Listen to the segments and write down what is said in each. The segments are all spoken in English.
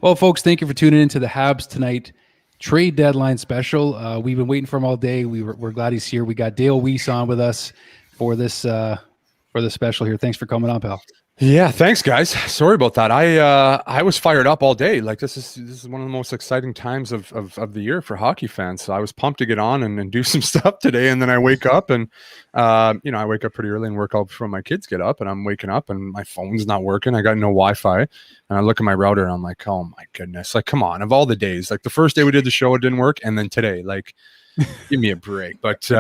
Well, folks, thank you for tuning in to the Habs Tonight trade deadline special. We've been waiting for him all day. We're glad he's here. We got Dale Weise on with us for this special here. Thanks for coming on, pal. Yeah, thanks, guys. Sorry about that. I was fired up all day. Like this is one of the most exciting times of the year for hockey fans. So I was pumped to get on and do some stuff today. And then I wake up and I wake up pretty early and work out before my kids get up. And I'm waking up and my phone's not working. I got no Wi-Fi. And I look at my router and I'm like, oh my goodness! Like, come on! Of all the days, like the first day we did the show, it didn't work, and then today, like, give me a break. But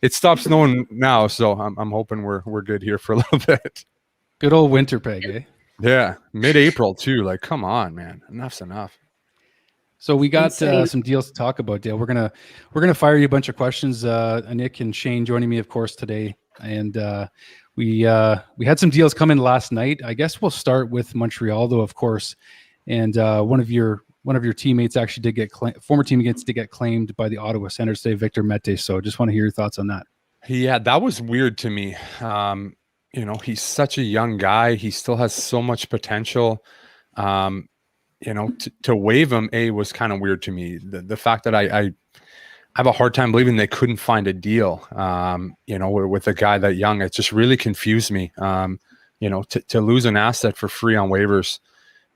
it stopped snowing now, so I'm hoping we're good here for a little bit. Good old Winnipeg, eh? Yeah, mid-April too. Like, come on, man, enough's enough. So we got some deals to talk about, Dale. We're gonna fire you a bunch of questions. Nick and Shane joining me, of course, today, and we had some deals come in last night. I guess we'll start with Montreal, though, of course. And one of your teammates actually did get former teammates did get claimed by the Ottawa Senators today, Victor Mete. So just want to hear your thoughts on that. Yeah, that was weird to me. He's such a young guy. He still has so much potential. To waive him, was kind of weird to me. The fact that I have a hard time believing they couldn't find a deal, with a guy that young, it just really confused me. To lose an asset for free on waivers,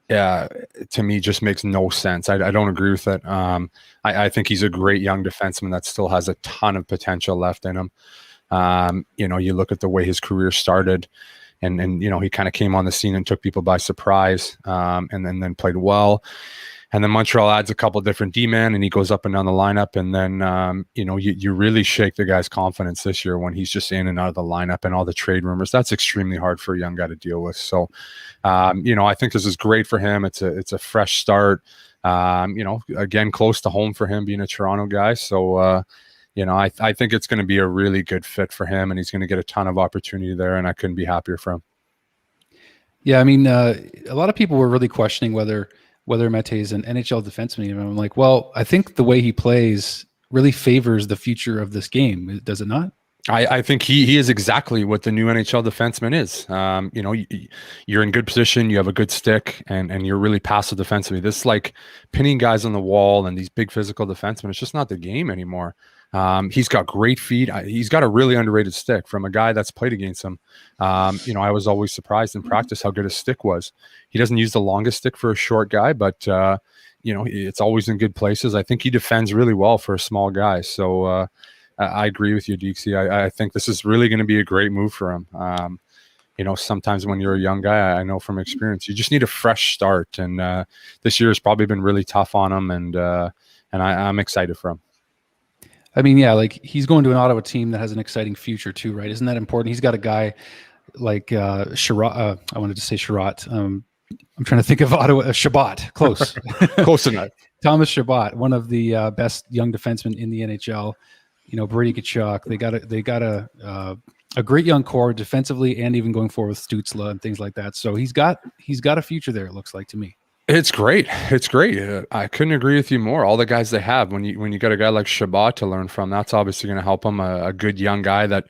to me just makes no sense. I don't agree with it. I think he's a great young defenseman that still has a ton of potential left in him. You look at the way his career started and he kind of came on the scene and took people by surprise, and then played well. And then Montreal adds a couple of different D-men and he goes up and down the lineup. And then, you really shake the guy's confidence this year when he's just in and out of the lineup and all the trade rumors. That's extremely hard for a young guy to deal with. So, I think this is great for him. It's a fresh start, again, close to home for him being a Toronto guy. So, I think it's going to be a really good fit for him and he's going to get a ton of opportunity there. And I couldn't be happier for him. Yeah. I mean, a lot of people were really questioning whether Mete is an NHL defenseman. And I'm like, well, I think the way he plays really favors the future of this game. Does it not? I think he is exactly what the new NHL defenseman is. You're in good position, you have a good stick, and you're really passive defensively. This like pinning guys on the wall and these big physical defensemen, it's just not the game anymore. He's got great feet. He's got a really underrated stick from a guy that's played against him. I was always surprised in practice how good his stick was. He doesn't use the longest stick for a short guy, but it's always in good places. I think he defends really well for a small guy. So I agree with you, Deeksy. I think this is really going to be a great move for him. Sometimes when you're a young guy, I know from experience, you just need a fresh start. And this year has probably been really tough on him, and I'm excited for him. I mean, yeah, like he's going to an Ottawa team that has an exciting future too, right? Isn't that important? He's got a guy like Sherratt. I wanted to say Sherratt. I'm trying to think of Ottawa. Chabot, close, close enough. Thomas Chabot, one of the best young defensemen in the NHL. Brady Tkachuk. They got a great young core defensively, and even going forward with Stützle and things like that. So he's got a future there. It looks like to me. It's great. It's great. I couldn't agree with you more. All the guys they have, when you got a guy like Chabot to learn from, that's obviously going to help him. A good young guy that,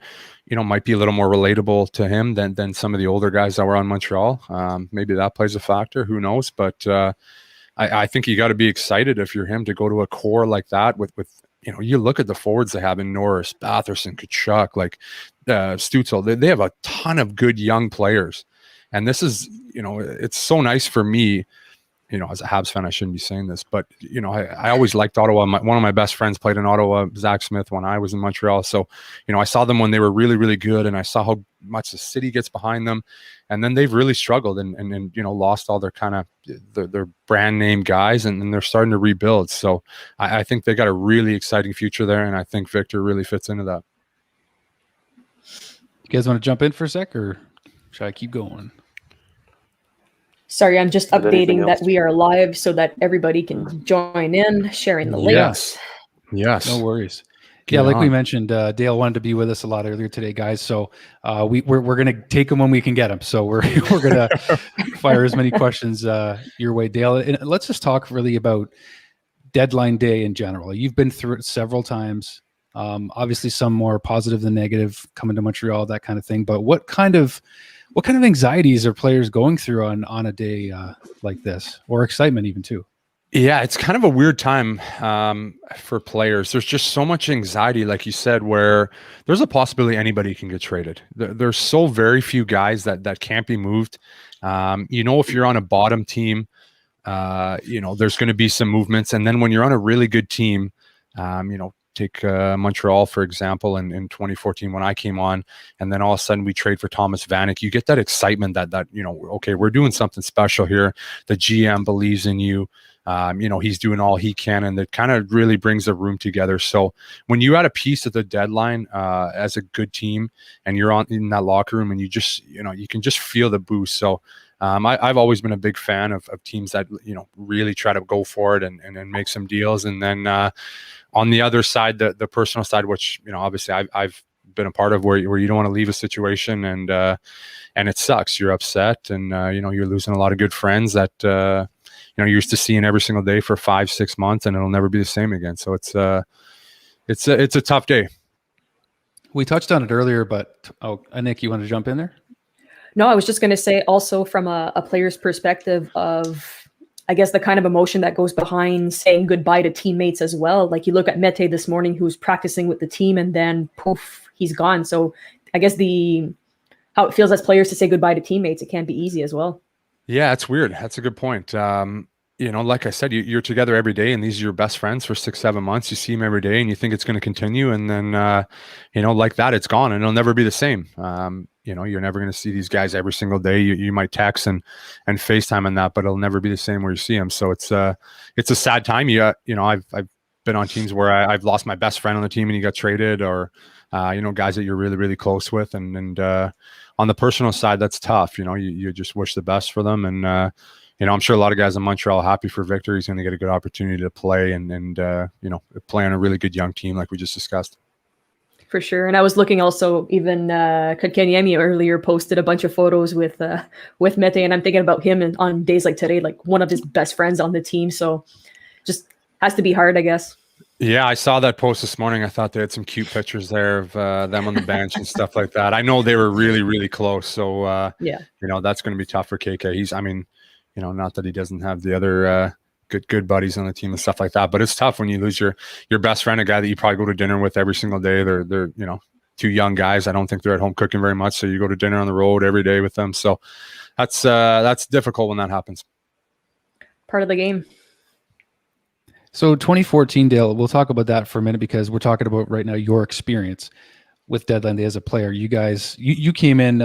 might be a little more relatable to him than some of the older guys that were on Montreal. Maybe that plays a factor. Who knows? But I think you got to be excited if you're him to go to a core like that with you look at the forwards they have in Norris, Batherson, Tkachuk, like Stützle. They have a ton of good young players. And this is, it's so nice for me. As a Habs fan, I shouldn't be saying this, but, I always liked Ottawa. One of my best friends played in Ottawa, Zach Smith, when I was in Montreal. So, I saw them when they were really, really good, and I saw how much the city gets behind them. And then they've really struggled and lost all their kind of their brand name guys, and they're starting to rebuild. So I think they got a really exciting future there, and I think Victor really fits into that. You guys want to jump in for a sec, or should I keep going? Sorry, I'm just updating that we are live so that everybody can join in, sharing the links. Yes. No worries. Like we mentioned, Dale wanted to be with us a lot earlier today, guys. So we're going to take him when we can get him. So we're going to fire as many questions your way, Dale. And let's just talk really about deadline day in general. You've been through it several times. Obviously, some more positive than negative, coming to Montreal, that kind of thing. But what kind of What kind of anxieties are players going through on a day like this, or excitement even too? Yeah, it's kind of a weird time for players. There's just so much anxiety, like you said, where there's a possibility anybody can get traded. There's so very few guys that can't be moved. If you're on a bottom team, there's going to be some movements. And then when you're on a really good team, take Montreal, for example, in 2014 when I came on, and then all of a sudden we trade for Thomas Vanek. You get that excitement that okay, we're doing something special here. The GM believes in you. He's doing all he can, and that kind of really brings the room together. So when you add a piece at the deadline as a good team, and you're in that locker room, and you just you can just feel the boost. So I've always been a big fan of teams that really try to go for it and make some deals, and then on the other side, the personal side, which obviously I've been a part of, where you don't want to leave a situation, and it sucks. You're upset, and you're losing a lot of good friends that you're used to seeing every single day for 5-6 months, and it'll never be the same again. So it's a tough day. We touched on it earlier, but Nick, you want to jump in there? No, I was just going to say also from a player's perspective of, I guess, the kind of emotion that goes behind saying goodbye to teammates as well. Like you look at Mete this morning, who's practicing with the team, and then poof, he's gone. So I guess how it feels as players to say goodbye to teammates, it can't be easy as well. Yeah, it's weird. That's a good point. Like I said, you're together every day, and these are your best friends for 6-7 months. You see them every day, and you think it's going to continue, and then like that, it's gone, and it'll never be the same. You're never going to see these guys every single day. You might text and FaceTime and that, but it'll never be the same where you see them. So it's a sad time. I've been on teams where I've lost my best friend on the team and he got traded, or guys that you're really, really close with, and on the personal side, that's tough. You just wish the best for them, and I'm sure a lot of guys in Montreal are happy for Victor. He's going to get a good opportunity to play and play on a really good young team like we just discussed. For sure. And I was looking also, even Kotkaniemi earlier posted a bunch of photos with Mete, and I'm thinking about him on days like today, like one of his best friends on the team. So just has to be hard, I guess. Yeah, I saw that post this morning. I thought they had some cute pictures there of them on the bench and stuff like that. I know they were really, really close. So, that's going to be tough for KK. Not that he doesn't have the other good buddies on the team and stuff like that, but it's tough when you lose your best friend, a guy that you probably go to dinner with every single day. They're two young guys. I don't think they're at home cooking very much, so you go to dinner on the road every day with them. So that's difficult when that happens. Part of the game. So 2014, Dale, we'll talk about that for a minute, because we're talking about right now your experience with deadline day as a player. You guys, you came in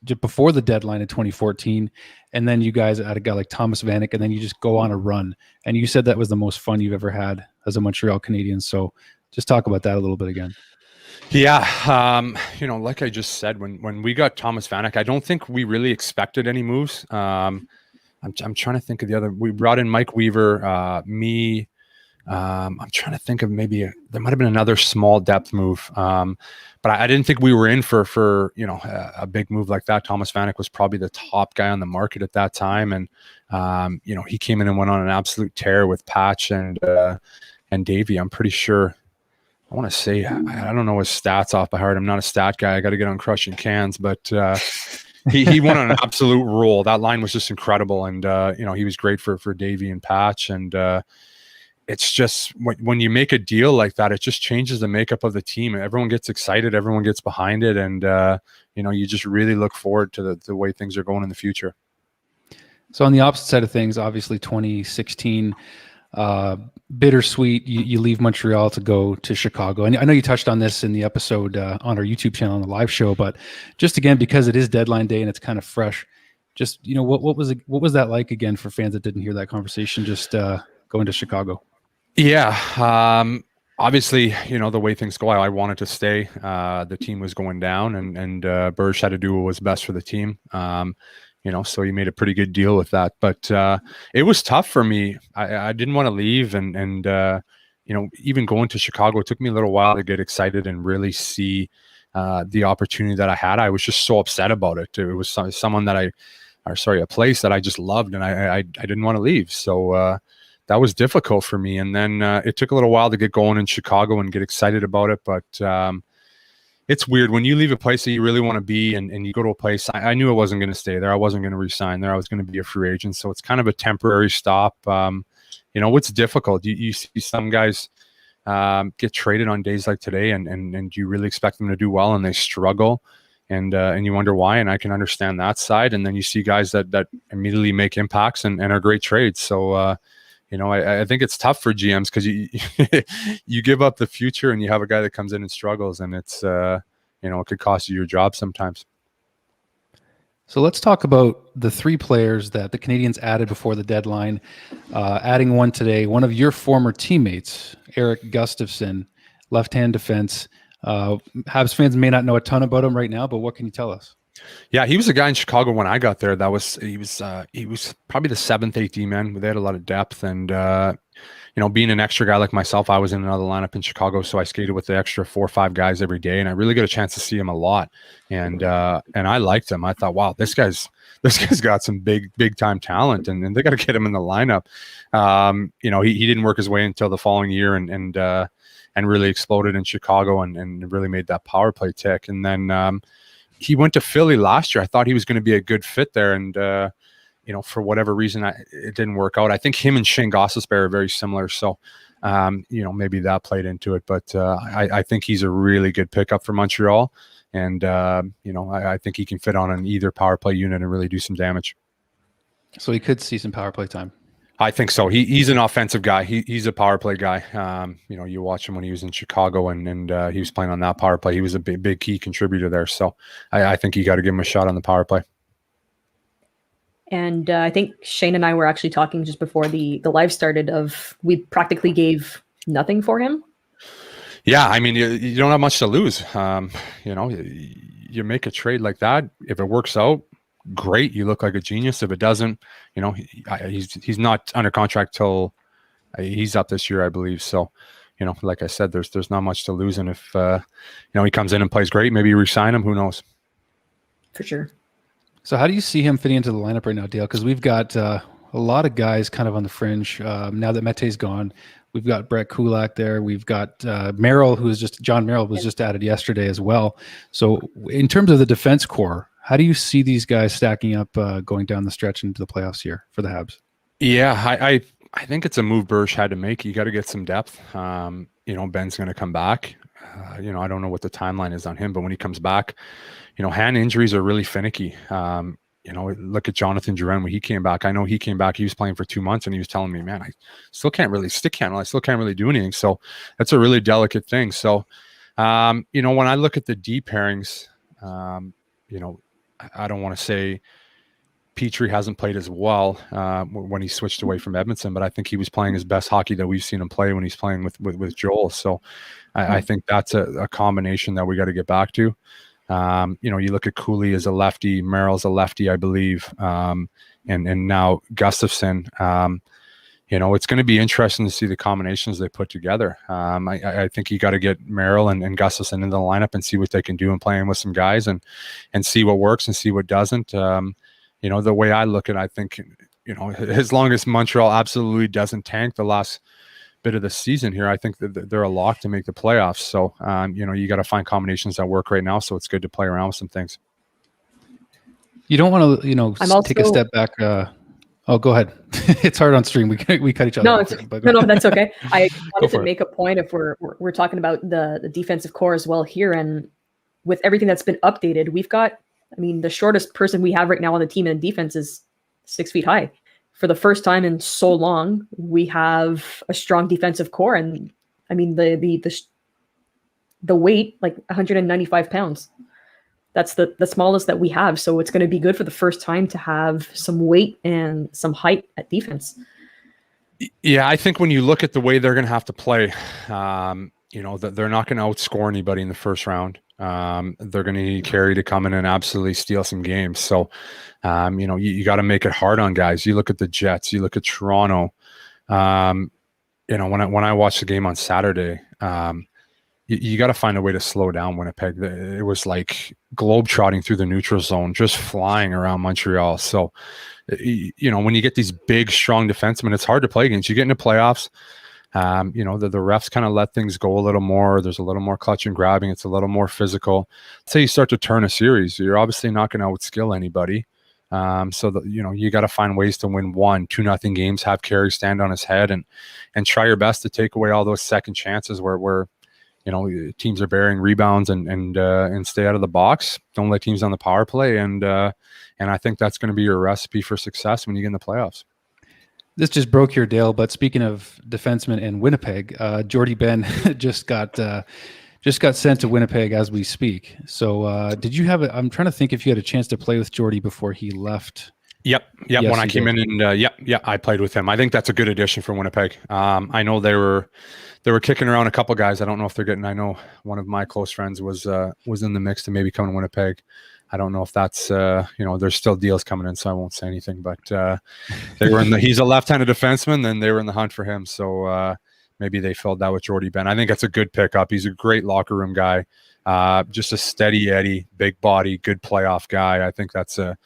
just before the deadline in 2014, and then you guys had a guy like Thomas Vanek, and then you just go on a run. And you said that was the most fun you've ever had as a Montreal Canadian. So just talk about that a little bit again. Yeah, like I just said, when we got Thomas Vanek, I don't think we really expected any moves. I'm trying to think of the other. We brought in Mike Weaver, me. I'm trying to think of there might have been another small depth move. But I didn't think we were in for a big move like that. Thomas Vanek was probably the top guy on the market at that time. And, he came in and went on an absolute tear with Patch and Davey. I'm pretty sure, I want to say, I don't know his stats off by heart. I'm not a stat guy. I got to get on crushing cans, but he went on an absolute roll. That line was just incredible. And, he was great for Davey and Patch. And, it's just when you make a deal like that, it just changes the makeup of the team. Everyone gets excited. Everyone gets behind it. And, you just really look forward to the way things are going in the future. So on the opposite side of things, obviously 2016, bittersweet. You leave Montreal to go to Chicago. And I know you touched on this in the episode on our YouTube channel on the live show, but just again, because it is deadline day and it's kind of fresh, just, what was that like again for fans that didn't hear that conversation, just going to Chicago? Yeah. Obviously, the way things go, I wanted to stay. The team was going down, and Berge had to do what was best for the team. So he made a pretty good deal with that. But it was tough for me. I didn't want to leave, and even going to Chicago, it took me a little while to get excited and really see the opportunity that I had. I was just so upset about it. It was a place that I just loved, and I didn't want to leave. So that was difficult for me. And then it took a little while to get going in Chicago and get excited about it. But it's weird when you leave a place that you really want to be and you go to a place. I knew I wasn't going to stay there. I wasn't going to resign there. I was going to be a free agent. So it's kind of a temporary stop. It's difficult. You see some guys get traded on days like today, and you really expect them to do well, and they struggle, and you wonder why. And I can understand that side. And then you see guys that immediately make impacts and are great trades. So I think it's tough for GMs because you give up the future and you have a guy that comes in and struggles, and it's it could cost you your job sometimes. So let's talk about the 3 players that the Canadiens added before the deadline. Adding one today, one of your former teammates, Erik Gustafsson, left-hand defense. Habs fans may not know a ton about him right now, but what can you tell us? Yeah, he was a guy in Chicago when I got there. He was probably the 7th, 8th D-man. They had a lot of depth, and being an extra guy like myself, I was in another lineup in Chicago, so I skated with the extra 4 or 5 guys every day, and I really got a chance to see him a lot. And I liked him. I thought, wow, this guy's got some big time talent, and they got to get him in the lineup. He didn't work his way until the following year, and really exploded in Chicago, and really made that power play tick. And then he went to Philly last year. I thought he was going to be a good fit there, and for whatever reason, it didn't work out. I think him and Shane Gostisbehere are very similar, so maybe that played into it. But I think he's a really good pickup for Montreal, and I think he can fit on either power play unit and really do some damage. So he could see some power play time. I think so. He's an offensive guy. He's a power play guy. You watch him when he was in Chicago, and he was playing on that power play. He was a big key contributor there. So I think you got to give him a shot on the power play. And I think Shane and I were actually talking just before the live started we practically gave nothing for him. Yeah, I mean, you don't have much to lose. You make a trade like that. If it works out, great. You look like a genius. If it doesn't, he's not under contract till he's up this year, I believe. So, like I said, there's not much to lose. And if he comes in and plays great, maybe you re-sign him. Who knows? For sure. So how do you see him fitting into the lineup right now, Dale? Because we've got a lot of guys kind of on the fringe. Now that Mete's gone, we've got Brett Kulak there. We've got Merill, John Merill was just added yesterday as well. So in terms of the defense core, how do you see these guys stacking up going down the stretch into the playoffs here for the Habs? Yeah, I think it's a move Burge had to make. You got to get some depth. Benn's going to come back. I don't know what the timeline is on him, but when he comes back, hand injuries are really finicky. Look at Jonathan Drouin when he came back. I know he came back. He was playing for 2 months, and he was telling me, "Man, I still can't really stick handle. I still can't really do anything." So that's a really delicate thing. So, when I look at the D pairings, I don't want to say Petrie hasn't played as well when he switched away from Edmonton, but I think he was playing his best hockey that we've seen him play when he's playing with Joel. So I think that's a combination that we got to get back to. You look at Cooley as a lefty, Merrill's a lefty, I believe, and now Gustafsson. It's going to be interesting to see the combinations they put together. I think you got to get Merill and Gustafsson into the lineup and see what they can do and playing with some guys and see what works and see what doesn't. The way I look at it, I think, as long as Montreal absolutely doesn't tank the last bit of the season here, I think that they're a lock to make the playoffs. So, you got to find combinations that work right now. So it's good to play around with some things. You don't want to, take a step back. Oh, go ahead. It's hard on stream. We cut each other. No, that's okay. I wanted to make a point if we're talking about the defensive core as well here, and with everything that's been updated, we've got, the shortest person we have right now on the team in defense is 6 feet high. For the first time in so long, we have a strong defensive core, and the weight, like 195 pounds. That's the smallest that we have. So it's going to be good for the first time to have some weight and some height at defense. Yeah, I think when you look at the way they're going to have to play, that they're not going to outscore anybody in the first round. They're going to need Carey to come in and absolutely steal some games. So, you got to make it hard on guys. You look at the Jets, you look at Toronto. When I watched the game on Saturday, you got to find a way to slow down Winnipeg. It was like globetrotting through the neutral zone, just flying around Montreal. So, when you get these big, strong defensemen, it's hard to play against. You get into playoffs, You know, the refs kind of let things go a little more. There's a little more clutch and grabbing. It's a little more physical. Say you start to turn a series, you're obviously not going to outskill anybody. So you know, you got to find ways to win 1-2-0 games, have Carey stand on his head and try your best to take away all those second chances where you know, teams are bearing rebounds and stay out of the box. Don't let teams on the power play. And I think that's going to be your recipe for success when you get in the playoffs. This just broke here, Dale, but speaking of defensemen in Winnipeg, Jordie Benn just got sent to Winnipeg as we speak. So did you have I'm trying to think if you had a chance to play with Jordie before he left. Yep. Yes, when I came in and I played with him. I think that's a good addition for Winnipeg. I know they were kicking around a couple guys. I don't know if they're getting. I know one of my close friends was in the mix to maybe come to Winnipeg. I don't know if that's you know, there's still deals coming in, so I won't say anything. But they were he's a left-handed defenseman, then they were in the hunt for him. So maybe they filled that with Jordie Benn. I think that's a good pickup. He's a great locker room guy. Just a steady Eddie, big body, good playoff guy. I think that's a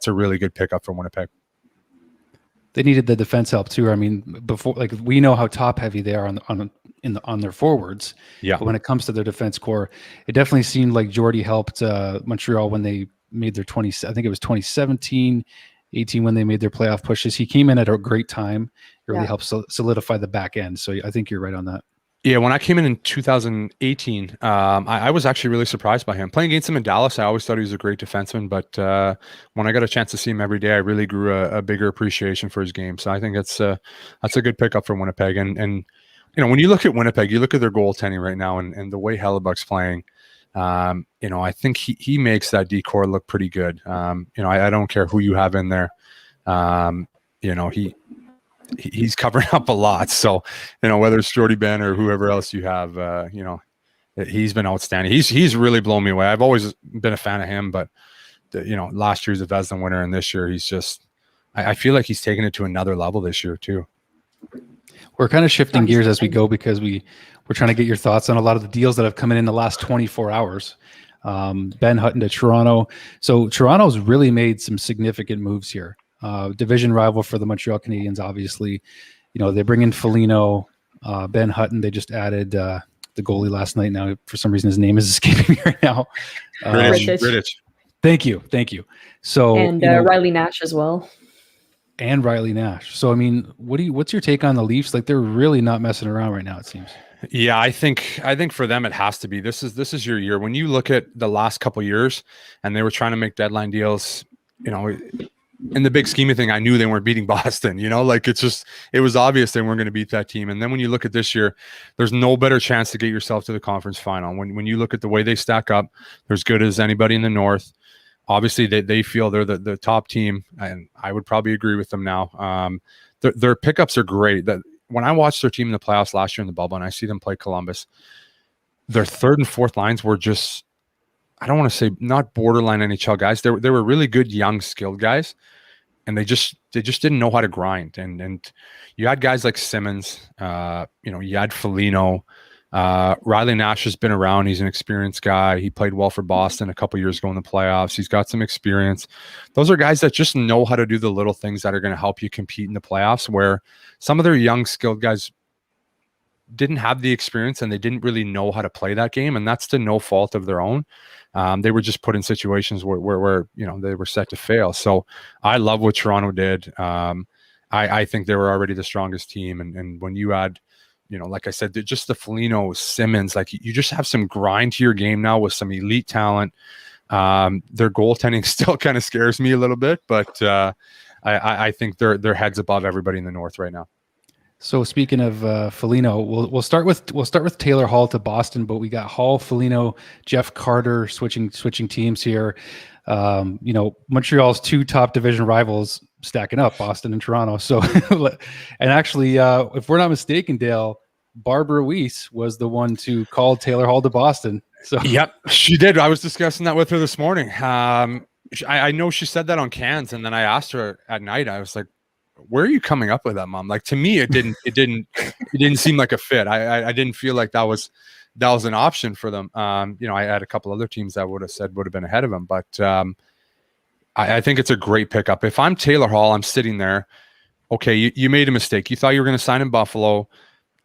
really good pickup for Winnipeg. They needed the defense help too. I mean, before, like, we know how top heavy they are on their forwards. Yeah. But when it comes to their defense core, it definitely seemed like Jordie helped Montreal when they made their I think it was 2017, 18 when they made their playoff pushes. He came in at a great time. It really helped solidify the back end. So I think you're right on that. Yeah, when I came in 2018, I was actually really surprised by him. Playing against him in Dallas, I always thought he was a great defenseman, but when I got a chance to see him every day, I really grew a bigger appreciation for his game. So I think that's a good pickup for Winnipeg. And you know, when you look at Winnipeg, you look at their goaltending right now and the way Hellebuck's playing, you know, I think he makes that decor look pretty good. You know, I don't care who you have in there. You know, he's covering up a lot. So, you know, whether it's Jordie Benn or whoever else you have, you know, he's been outstanding. He's really blown me away. I've always been a fan of him, but you know, last year's a Vezina winner, and this year he's just, I feel like he's taken it to another level this year too. We're kind of shifting gears as we go because we're trying to get your thoughts on a lot of the deals that have come in the last 24 hours. Ben Hutton to Toronto. So Toronto's really made some significant moves here. Division rival for the Montreal Canadiens, obviously. You know, they bring in Foligno, Ben Hutton. They just added the goalie last night. Now, for some reason, his name is escaping me right now. Rittich. Thank you. So and Riley Nash as well. And Riley Nash. So I mean, what's your take on the Leafs? Like, they're really not messing around right now, it seems. Yeah, I think for them it has to be. This is your year. When you look at the last couple of years, and they were trying to make deadline deals, you know, in the big scheme of thing, I knew they weren't beating Boston. You know, like it was obvious they weren't going to beat that team. And then when you look at this year, there's no better chance to get yourself to the conference final. When you look at the way they stack up, they're as good as anybody in the North. Obviously, they feel they're the top team, and I would probably agree with them now. Their pickups are great. That when I watched their team in the playoffs last year in the bubble, and I see them play Columbus, their third and fourth lines were just, I don't want to say not borderline NHL guys. They were really good, young, skilled guys, and they just didn't know how to grind. And you had guys like Simmons, you know, you had Foligno. Riley Nash has been around. He's an experienced guy. He played well for Boston a couple years ago in the playoffs. He's got some experience. Those are guys that just know how to do the little things that are going to help you compete in the playoffs, where some of their young, skilled guys didn't have the experience and they didn't really know how to play that game. And that's to no fault of their own. They were just put in situations where you know, they were set to fail. So I love what Toronto did. I think they were already the strongest team. And when you add, you know, like I said, just the Foligno, Simmons, like you just have some grind to your game now with some elite talent. Their goaltending still kind of scares me a little bit, but I think they're heads above everybody in the North right now. So speaking of Foligno, we'll start with Taylor Hall to Boston, but we got Hall, Foligno, Jeff Carter switching teams here. You know, Montreal's two top division rivals stacking up, Boston and Toronto. So, and actually, if we're not mistaken, Dale, Barbara Weise was the one to call Taylor Hall to Boston. So, yep, she did. I was discussing that with her this morning. I know she said that on cans, and then I asked her at night. I was like, "Where are you coming up with that, Mom?" Like, to me, it didn't seem like a fit. I didn't feel like that was an option for them. You know, I had a couple other teams that would have been ahead of them, but I think it's a great pickup. If I'm Taylor Hall, I'm sitting there. Okay, you made a mistake. You thought you were going to sign in Buffalo.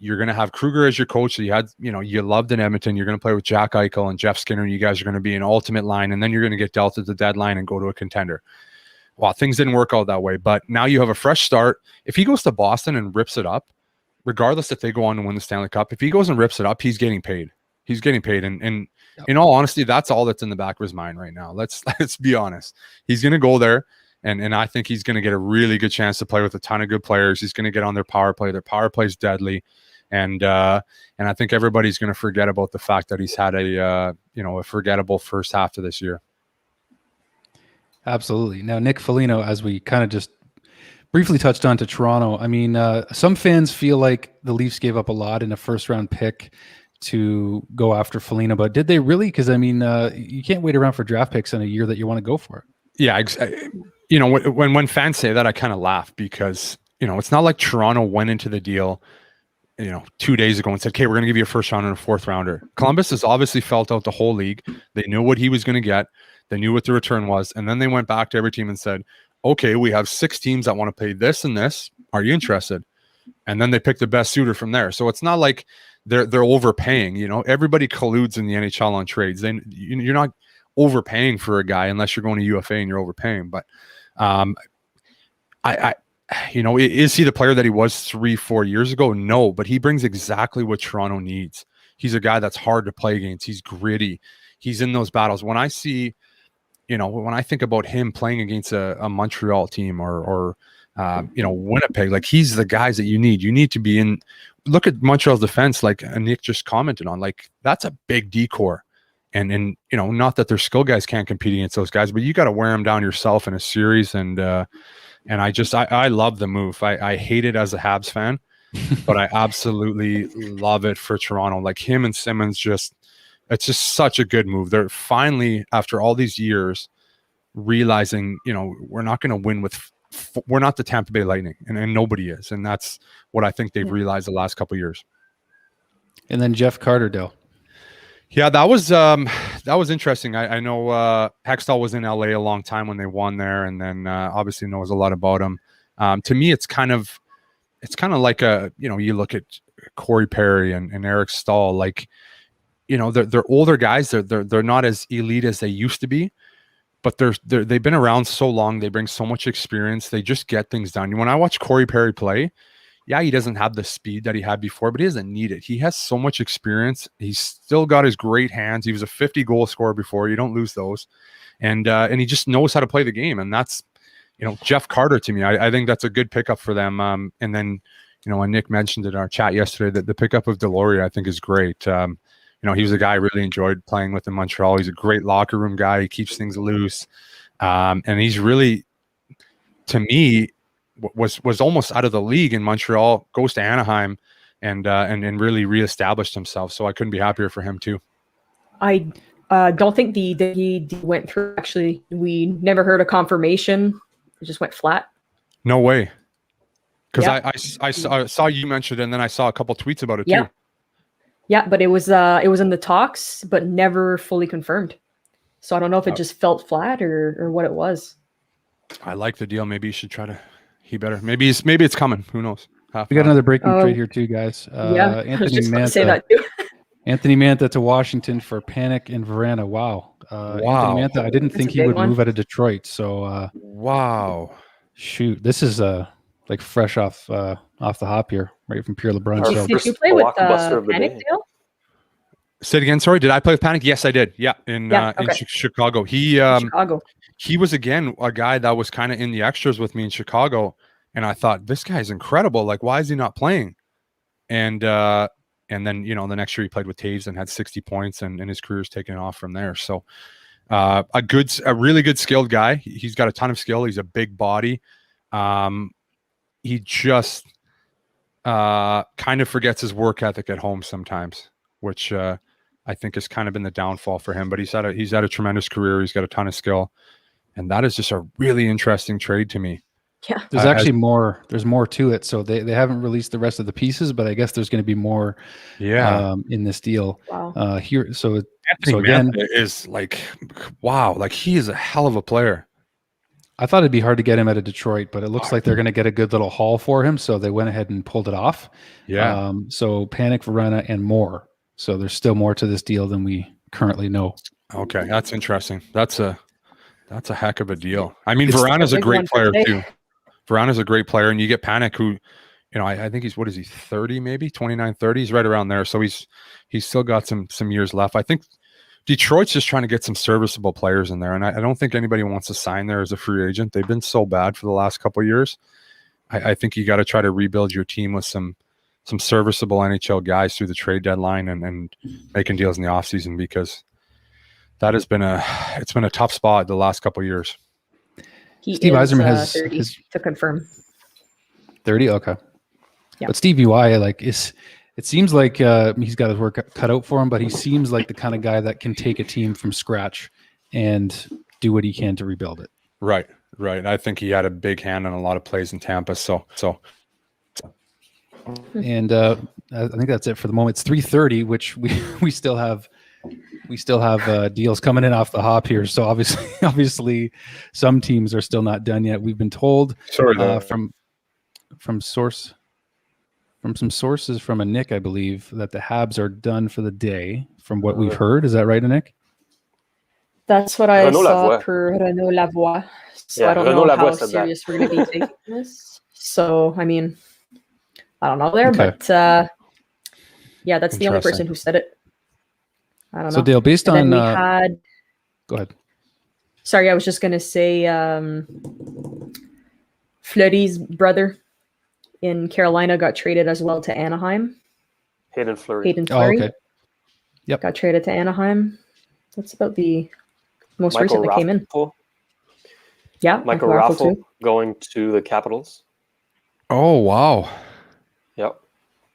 You're going to have Kruger as your coach. So you loved in Edmonton. You're going to play with Jack Eichel and Jeff Skinner. You guys are going to be an ultimate line, and then you're going to get dealt at the deadline and go to a contender. Well, things didn't work out that way, but now you have a fresh start. If he goes to Boston and rips it up, regardless if they go on to win the Stanley Cup, if he goes and rips it up, he's getting paid. He's getting paid. And in all honesty, that's all that's in the back of his mind right now. Let's be honest. He's going to go there. And I think he's going to get a really good chance to play with a ton of good players. He's going to get on their power play. Their power play is deadly. And I think everybody's going to forget about the fact that he's had a forgettable first half of this year. Absolutely. Now, Nick Foligno, as we kind of just briefly touched on to Toronto, I mean, some fans feel like the Leafs gave up a lot in a first-round pick to go after Foligno, but did they really? Because, I mean, you can't wait around for draft picks in a year that you want to go for it. Yeah, when fans say that, I kind of laugh because, it's not like Toronto went into the deal, 2 days ago and said, okay, we're going to give you a first round and a fourth rounder. Columbus has obviously felt out the whole league. They knew what he was going to get. They knew what the return was. And then they went back to every team and said, okay, we have 6 teams that want to pay this and this. Are you interested? And then they picked the best suitor from there. So it's not like they're overpaying. Everybody colludes in the NHL on trades. You're not overpaying for a guy unless you're going to UFA and you're overpaying. But is he the player that he was 3-4 years ago? No, but he brings exactly what Toronto needs. He's a guy that's hard to play against. He's gritty. He's in those battles. When I see, when I think about him playing against a Montreal team or Winnipeg, like he's the guys that you need. You need to be in. Look at Montreal's defense, like Nick just commented on. Like that's a big D-core. And not that their skill guys can't compete against those guys, but you got to wear them down yourself in a series. And I love the move. I hate it as a Habs fan, but I absolutely love it for Toronto. Like him and Simmons, it's just such a good move. They're finally, after all these years, realizing, we're not going to win we're not the Tampa Bay Lightning, and nobody is. And that's what I think they've realized the last couple of years. And then Jeff Carter, Dale. Yeah, that was interesting. I know Hextall was in LA a long time when they won there, and then obviously knows a lot about him. To me, it's kind of like you look at Corey Perry and Eric Stahl, like they're older guys. They're not as elite as they used to be, but they've been around so long. They bring so much experience. They just get things done. When I watch Corey Perry play, yeah, he doesn't have the speed that he had before, but he doesn't need it. He has so much experience. He's still got his great hands. He was a 50-goal scorer before. You don't lose those. And he just knows how to play the game. And that's, Jeff Carter to me. I think that's a good pickup for them. And then, when Nick mentioned in our chat yesterday that the pickup of Deloria, I think is great. He was a guy I really enjoyed playing with in Montreal. He's a great locker room guy. He keeps things loose. And he's really, to me, was almost out of the league in Montreal, goes to Anaheim and really reestablished himself. So I couldn't be happier for him too. I don't think he went through. Actually, we never heard a confirmation. It just went flat. No way. Because yeah. I saw you mentioned it, and then I saw a couple tweets about it too. Yeah, but it was in the talks, but never fully confirmed. So I don't know if it just felt flat or what it was. I like the deal. Maybe you should try to. He better. Maybe it's coming. Who knows? We got another breaking trade here too, guys. Anthony Mantha. Say that too. Anthony Mantha to Washington for Panik and Verana. Wow. Anthony Mantha, I didn't think he would move out of Detroit. So wow. Shoot, this is like fresh off the hop here, right from Pure LeBron. Did you play with Panik, Dale? Say it again. Sorry, did I play with Panik? Yes, I did. Yeah, in Chicago. He was again a guy that was kind of in the extras with me in Chicago, and I thought this guy's incredible. Like, why is he not playing? And then the next year he played with Taves and had 60 points, and his career's taken off from there. So a really good skilled guy. He's got a ton of skill. He's a big body. He just kind of forgets his work ethic at home sometimes, which I think has kind of been the downfall for him. But he's had a tremendous career. He's got a ton of skill. And that is just a really interesting trade to me. Yeah. There's actually more. There's more to it. So they haven't released the rest of the pieces, but I guess there's going to be more in this deal. Wow. Here. So again, is like, wow, like he is a hell of a player. I thought it'd be hard to get him out of Detroit, but it looks like they're going to get a good little haul for him. So they went ahead and pulled it off. Yeah. So Panik, Verena, and more. So there's still more to this deal than we currently know. Okay, that's interesting. That's a heck of a deal. I mean, Verena's a great player too. Verena's a great player, and you get Panik, who, I think he's, what is he, 30 maybe, 29, 30? He's right around there. So he's still got some years left. I think Detroit's just trying to get some serviceable players in there, and I don't think anybody wants to sign there as a free agent. They've been so bad for the last couple of years. I think you got to try to rebuild your team with some serviceable NHL guys through the trade deadline and making deals in the offseason, because that has been it's been a tough spot the last couple of years. Steve Yzerman has 30 to confirm. 30, okay. Yeah. But Steve UI, it seems like he's got his work cut out for him, but he seems like the kind of guy that can take a team from scratch and do what he can to rebuild it. Right. I think he had a big hand on a lot of plays in Tampa. So. And I think that's it for the moment. It's 3:30, which we still have deals coming in off the hop here. So obviously some teams are still not done yet. We've been told from some sources from a Nick, I believe, that the Habs are done for the day from what we've heard. Is that right, Nick? That's what I saw per Renaud Lavoie. So I don't know how serious we're going to be taking this. So, I mean, I don't know there, but yeah, that's the only person who said it. I don't know. So Dale, based on we had, go ahead. Sorry, I was just going to say Fleury's brother in Carolina got traded as well to Anaheim. Hayden Fleury. Oh, okay. Yep. Got traded to Anaheim. That's about the most recent that came in. Yeah, Michael Raffle going to the Capitals. Oh, wow. Yep.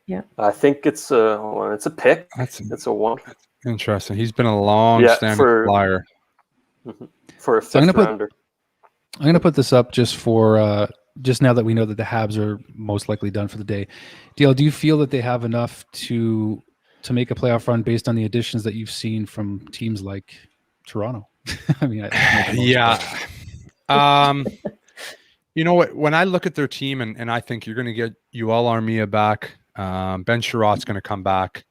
Yeah. I think it's a pick. It's a one. Interesting. He's been a long-standing flyer. For a fifth rounder. I'm going to put this up just for just now that we know that the Habs are most likely done for the day. DL, do you feel that they have enough to make a playoff run based on the additions that you've seen from teams like Toronto? I mean, yeah. You know what? When I look at their team and I think you're going to get Yoel Armia back, Ben Sherratt's going to come back.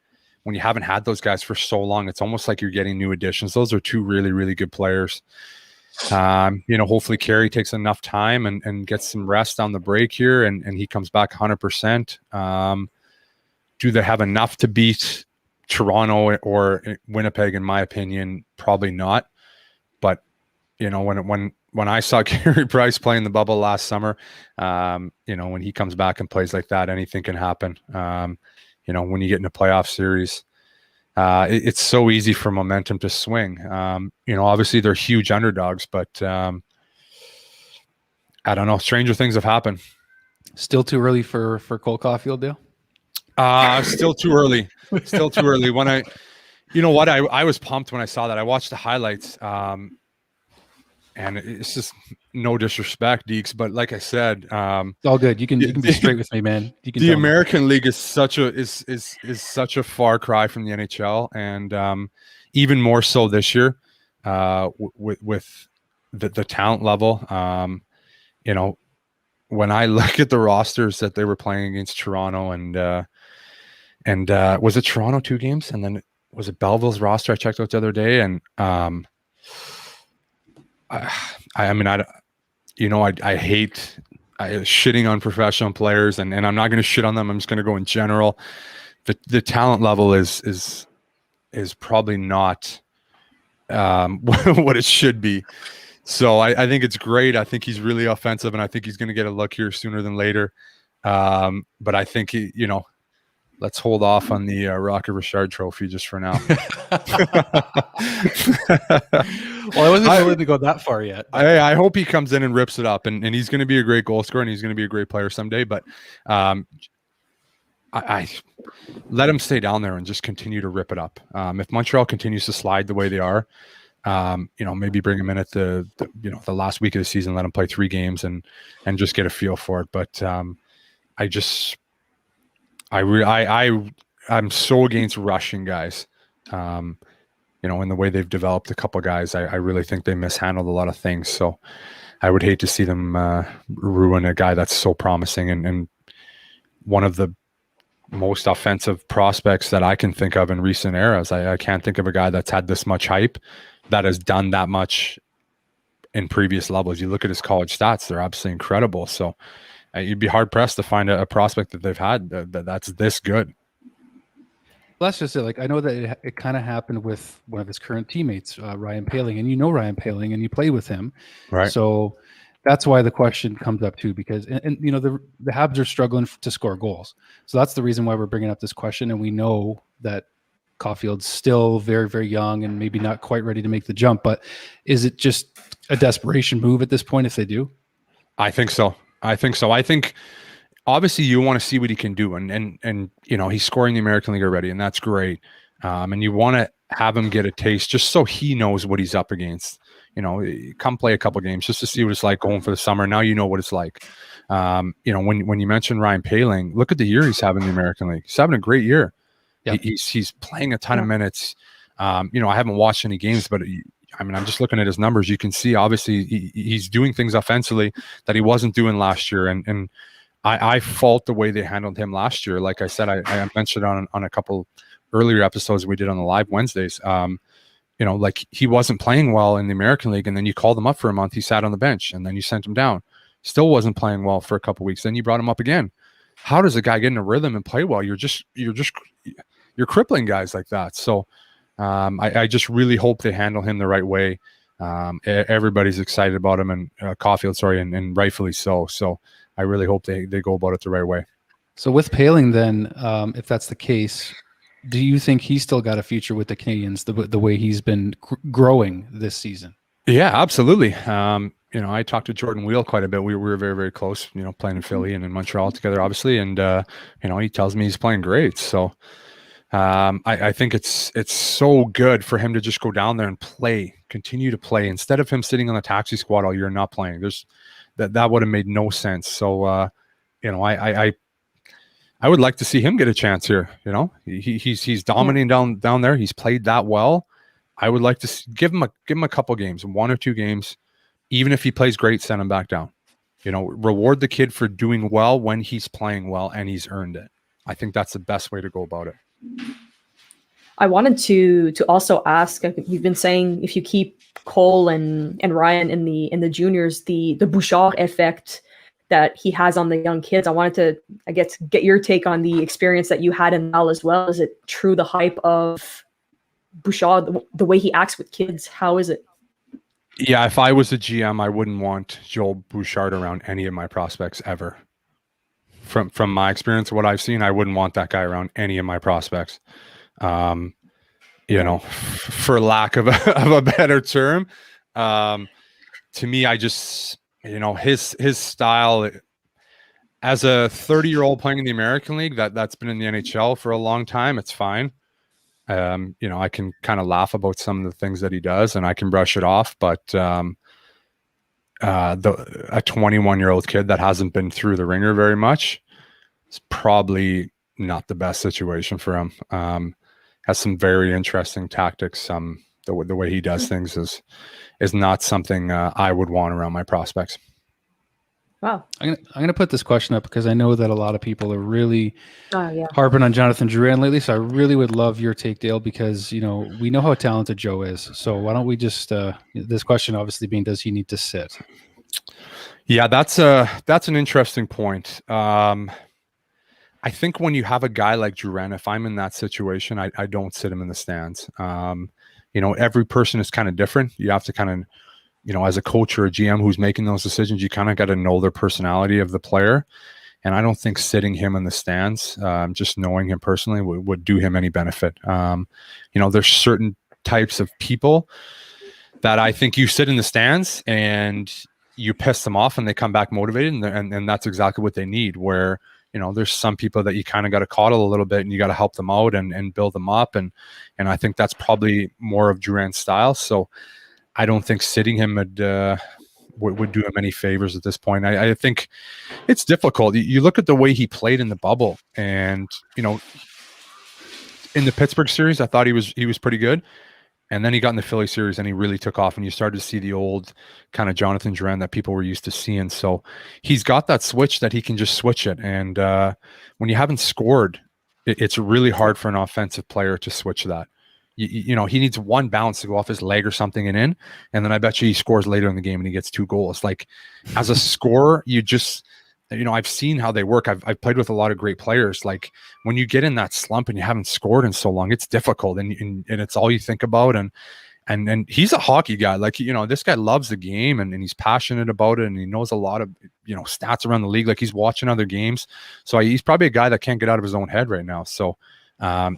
When you haven't had those guys for so long, it's almost like you're getting new additions. Those are two really, really good players. Hopefully Carey takes enough time and gets some rest on the break here and he comes back 100%. Do they have enough to beat Toronto or Winnipeg? In my opinion, probably not. But when I saw Carey Price play in the bubble last summer, when he comes back and plays like that, anything can happen. When you get in a playoff series, it's so easy for momentum to swing. Obviously they're huge underdogs, but I don't know. Stranger things have happened. Still too early for Cole Caufield, Dale? Still too early. Still too early. When I was pumped when I saw that. I watched the highlights, and it's just no disrespect, Deeks, but like I said, it's all good. You can be straight with me, man. The American League is such a far cry from the NHL, and even more so this year with the talent level. When I look at the rosters that they were playing against Toronto, and was it Toronto 2 games, and then was it Belleville's roster I checked out the other day, and I hate shitting on professional players, and I'm not going to shit on them. I'm just going to go in general. The talent level is probably not what it should be. So I think it's great. I think he's really offensive, and I think he's going to get a look here sooner than later. But I think let's hold off on the Rocket Richard Trophy just for now. Well, I wasn't willing to go that far yet. I hope he comes in and rips it up, and he's going to be a great goal scorer, and he's going to be a great player someday. But I let him stay down there and just continue to rip it up. If Montreal continues to slide the way they are, maybe bring him in at the last week of the season, let him play 3 games and just get a feel for it. But I'm so against rushing guys. In the way they've developed a couple of guys, I really think they mishandled a lot of things. So I would hate to see them ruin a guy that's so promising and one of the most offensive prospects that I can think of in recent eras. I can't think of a guy that's had this much hype, that has done that much in previous levels. You look at his college stats, they're absolutely incredible. So you'd be hard pressed to find a prospect that they've had that's this good. Well, that's just it. Like, I know that it kind of happened with one of his current teammates, Ryan Poehling, and you know Ryan Poehling, and you play with him, right? So that's why the question comes up too, because and you know the Habs are struggling to score goals, so that's the reason why we're bringing up this question. And we know that Caufield's still very, very young and maybe not quite ready to make the jump. But is it just a desperation move at this point if they do? I think so. I think obviously you want to see what he can do, and you know he's scoring the American League already, and that's great. And you want to have him get a taste just so he knows what he's up against. You know, come play a couple games just to see what it's like going for the summer. Now you know what it's like. You know, when you mentioned Ryan Poehling, look at the year he's having in the American League. He's having a great year. Yep. He's playing a ton of minutes. You know, I haven't watched any games, but I mean, I'm just looking at his numbers. You can see obviously he's doing things offensively that he wasn't doing last year, and I fault the way they handled him last year. Like I said, I mentioned on a couple earlier episodes we did on the live Wednesdays. You know, like he wasn't playing well in the American League, and then you called him up for a month. He sat on the bench, and then you sent him down. Still wasn't playing well for a couple weeks. Then you brought him up again. How does a guy get in a rhythm and play well? You're crippling guys like that. So I just really hope they handle him the right way. Everybody's excited about him, and Caufield, and rightfully so. So I really hope they go about it the right way. So with Poehling, then, if that's the case, do you think he's still got a future with the Canadians the way he's been growing this season? Yeah, absolutely. You know, I talked to Jordan Wheel quite a bit. We were very, very close, you know, playing in Philly and in Montreal together, obviously. And, you know, he tells me he's playing great. So I think it's so good for him to just go down there and continue to play instead of him sitting on the taxi squad all year and not playing. That would have made no sense. So, you know, I would like to see him get a chance here. You know, he's dominating down there. He's played that well. I would like to give him a couple games, 1 or 2 games. Even if he plays great, send him back down. You know, reward the kid for doing well when he's playing well and he's earned it. I think that's the best way to go about it. I wanted to also ask, you've been saying if you keep Cole and Ryan in the juniors, the Bouchard effect that he has on the young kids. I wanted to, I guess, get your take on the experience that you had in Al as well. Is it true, the hype of Bouchard, the way he acts with kids? How is it? Yeah, if I was a GM, I wouldn't want Joel Bouchard around any of my prospects ever. From my experience, what I've seen, I wouldn't want that guy around any of my prospects. You know, for lack of a better term, to me, I just, you know, his style as a 30-year-old playing in the American League that's been in the NHL for a long time, it's fine. You know, I can kind of laugh about some of the things that he does and I can brush it off, but a 21-year-old kid that hasn't been through the ringer very much is probably not the best situation for him. Has some very interesting tactics. The way he does things is not something I would want around my prospects. Wow. I'm gonna put this question up because I know that a lot of people are really harping on Jonathan Drouin lately. So I really would love your take, Dale, because you know we know how talented Joe is. So why don't we just this question obviously being, does he need to sit? Yeah, that's an interesting point. I think when you have a guy like Drouin, if I'm in that situation, I don't sit him in the stands. You know, every person is kind of different. You have to kind of, you know, as a coach or a GM who's making those decisions, you kind of got to know their personality of the player. And I don't think sitting him in the stands, just knowing him personally would do him any benefit. You know, there's certain types of people that I think you sit in the stands and you piss them off and they come back motivated. And that's exactly what they need, where, you know, there's some people that you kind of got to coddle a little bit and you got to help them out and build them up. And I think that's probably more of Drouin's style. So I don't think sitting him would do him any favors at this point. I think it's difficult. You look at the way he played in the bubble, and you know, in the Pittsburgh series, I thought he was pretty good. And then he got in the Philly series and he really took off, and you started to see the old kind of Jonathan Drouin that people were used to seeing. So he's got that switch that he can just switch it. And when you haven't scored, it's really hard for an offensive player to switch that. You know, he needs one bounce to go off his leg or something and in, and then I bet you he scores later in the game and he gets 2 goals. Like, as a scorer, you just, you know, I've seen how they work. I've played with a lot of great players. Like, when you get in that slump and you haven't scored in so long, it's difficult, and it's all you think about. And he's a hockey guy. Like, you know, this guy loves the game, and he's passionate about it, and he knows a lot of, you know, stats around the league. Like, he's watching other games. So he's probably a guy that can't get out of his own head right now. So,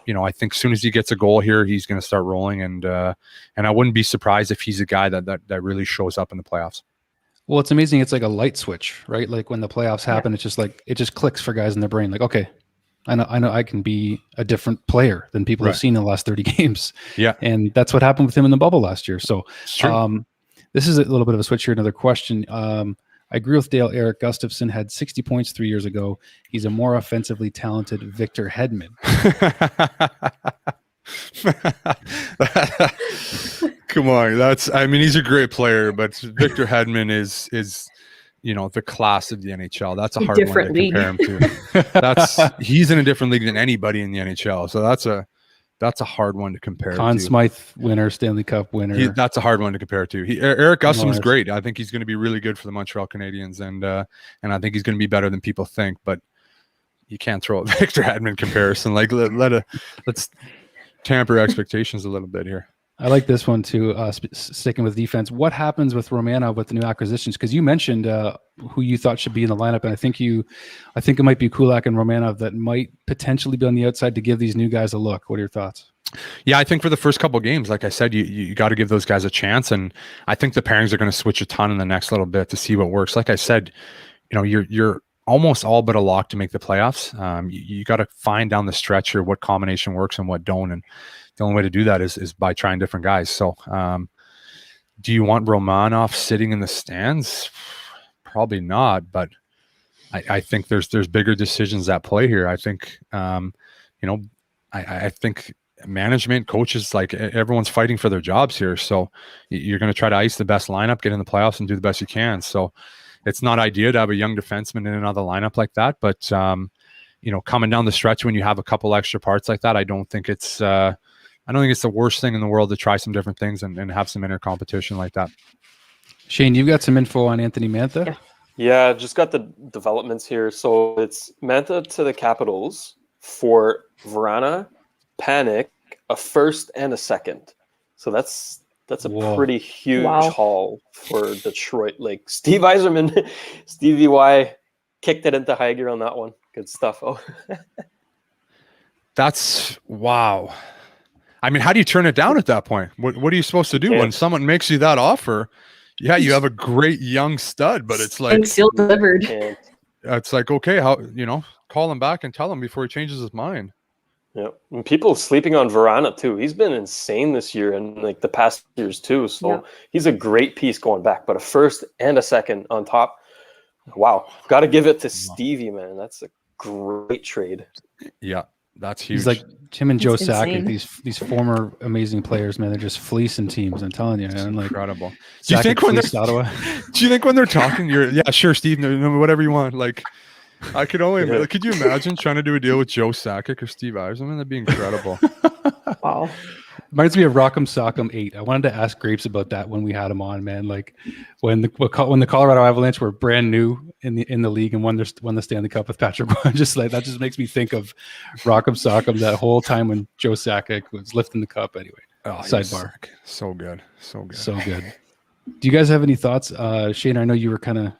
you know, I think as soon as he gets a goal here, he's going to start rolling. And I wouldn't be surprised if he's a guy that really shows up in the playoffs. Well, it's amazing. It's like a light switch, right? Like when the playoffs happen, it's just like, it just clicks for guys in their brain. Like, okay, I know I can be a different player than people have seen in the last 30 games. Yeah. And that's what happened with him in the bubble last year. So this is a little bit of a switch here. Another question. I agree with Dale. Erik Gustafsson had 60 points 3 years ago. He's a more offensively talented Victor Hedman. Come on, I mean, he's a great player, but Victor Hedman is you know, the class of the NHL. That's a hard one to compare him to. He's in a different league than anybody in the NHL. So that's a hard one to compare. Conn Smythe winner, Stanley Cup winner. That's a hard one to compare to. Erik Gustafsson's great. I think he's going to be really good for the Montreal Canadiens, and I think he's going to be better than people think. But you can't throw a Victor Hedman comparison. Like, let's tamper expectations a little bit here. I like this one too. Sticking with defense, what happens with Romanov with the new acquisitions? Because you mentioned who you thought should be in the lineup, and I think it might be Kulak and Romanov that might potentially be on the outside to give these new guys a look. What are your thoughts? Yeah, I think for the first couple of games, like I said, you got to give those guys a chance, and I think the pairings are going to switch a ton in the next little bit to see what works. Like I said, you know, you're almost all but a lock to make the playoffs. You got to find down the stretch here what combination works and what don't, and the only way to do that is by trying different guys. So do you want Romanov sitting in the stands? Probably not, but I think there's bigger decisions at play here. I think, you know, I think management, coaches, like everyone's fighting for their jobs here. So you're going to try to ice the best lineup, get in the playoffs, and do the best you can. So it's not ideal to have a young defenseman in another lineup like that. But, you know, coming down the stretch when you have a couple extra parts like that, I don't think it's the worst thing in the world to try some different things and have some inner competition like that. Shane, you've got some info on Anthony Mantha? Yeah, just got the developments here. So it's Mantha to the Capitals for Vrana, Panik, a first and a second. So that's a pretty huge haul for Detroit. Like Steve Yzerman, Stevie Y kicked it into high gear on that one. Good stuff. Oh, that's wow. I mean, how do you turn it down at that point? What are you supposed to do when someone makes you that offer? Yeah, you have a great young stud, but it's like still delivered. It's like, okay, how, you know, call him back and tell him before he changes his mind. Yeah, and people sleeping on Vrana too. He's been insane this year and like the past years too. So he's a great piece going back, but a first and a second on top. Wow, got to give it to Stevie, man. That's a great trade. Yeah. That's huge. He's like Tim and Joe Sakic, these former amazing players, man. They're just fleecing teams. I'm telling you, man. Like, incredible. Do you think when they're talking, yeah, sure, Steve, whatever you want. Like, I could only could you imagine trying to do a deal with Joe Sakic or Steve Yzerman? That'd be incredible. Wow. Reminds me of Rock'em Sock'em 8. I wanted to ask Grapes about that when we had him on, man. Like when the Colorado Avalanche were brand new in the league and won the Stanley Cup with Patrick Roy. Just like that just makes me think of Rock'em Sock'em that whole time when Joe Sakic was lifting the cup. Anyway, sidebar. So good. Do you guys have any thoughts? Shane, I know you were kind of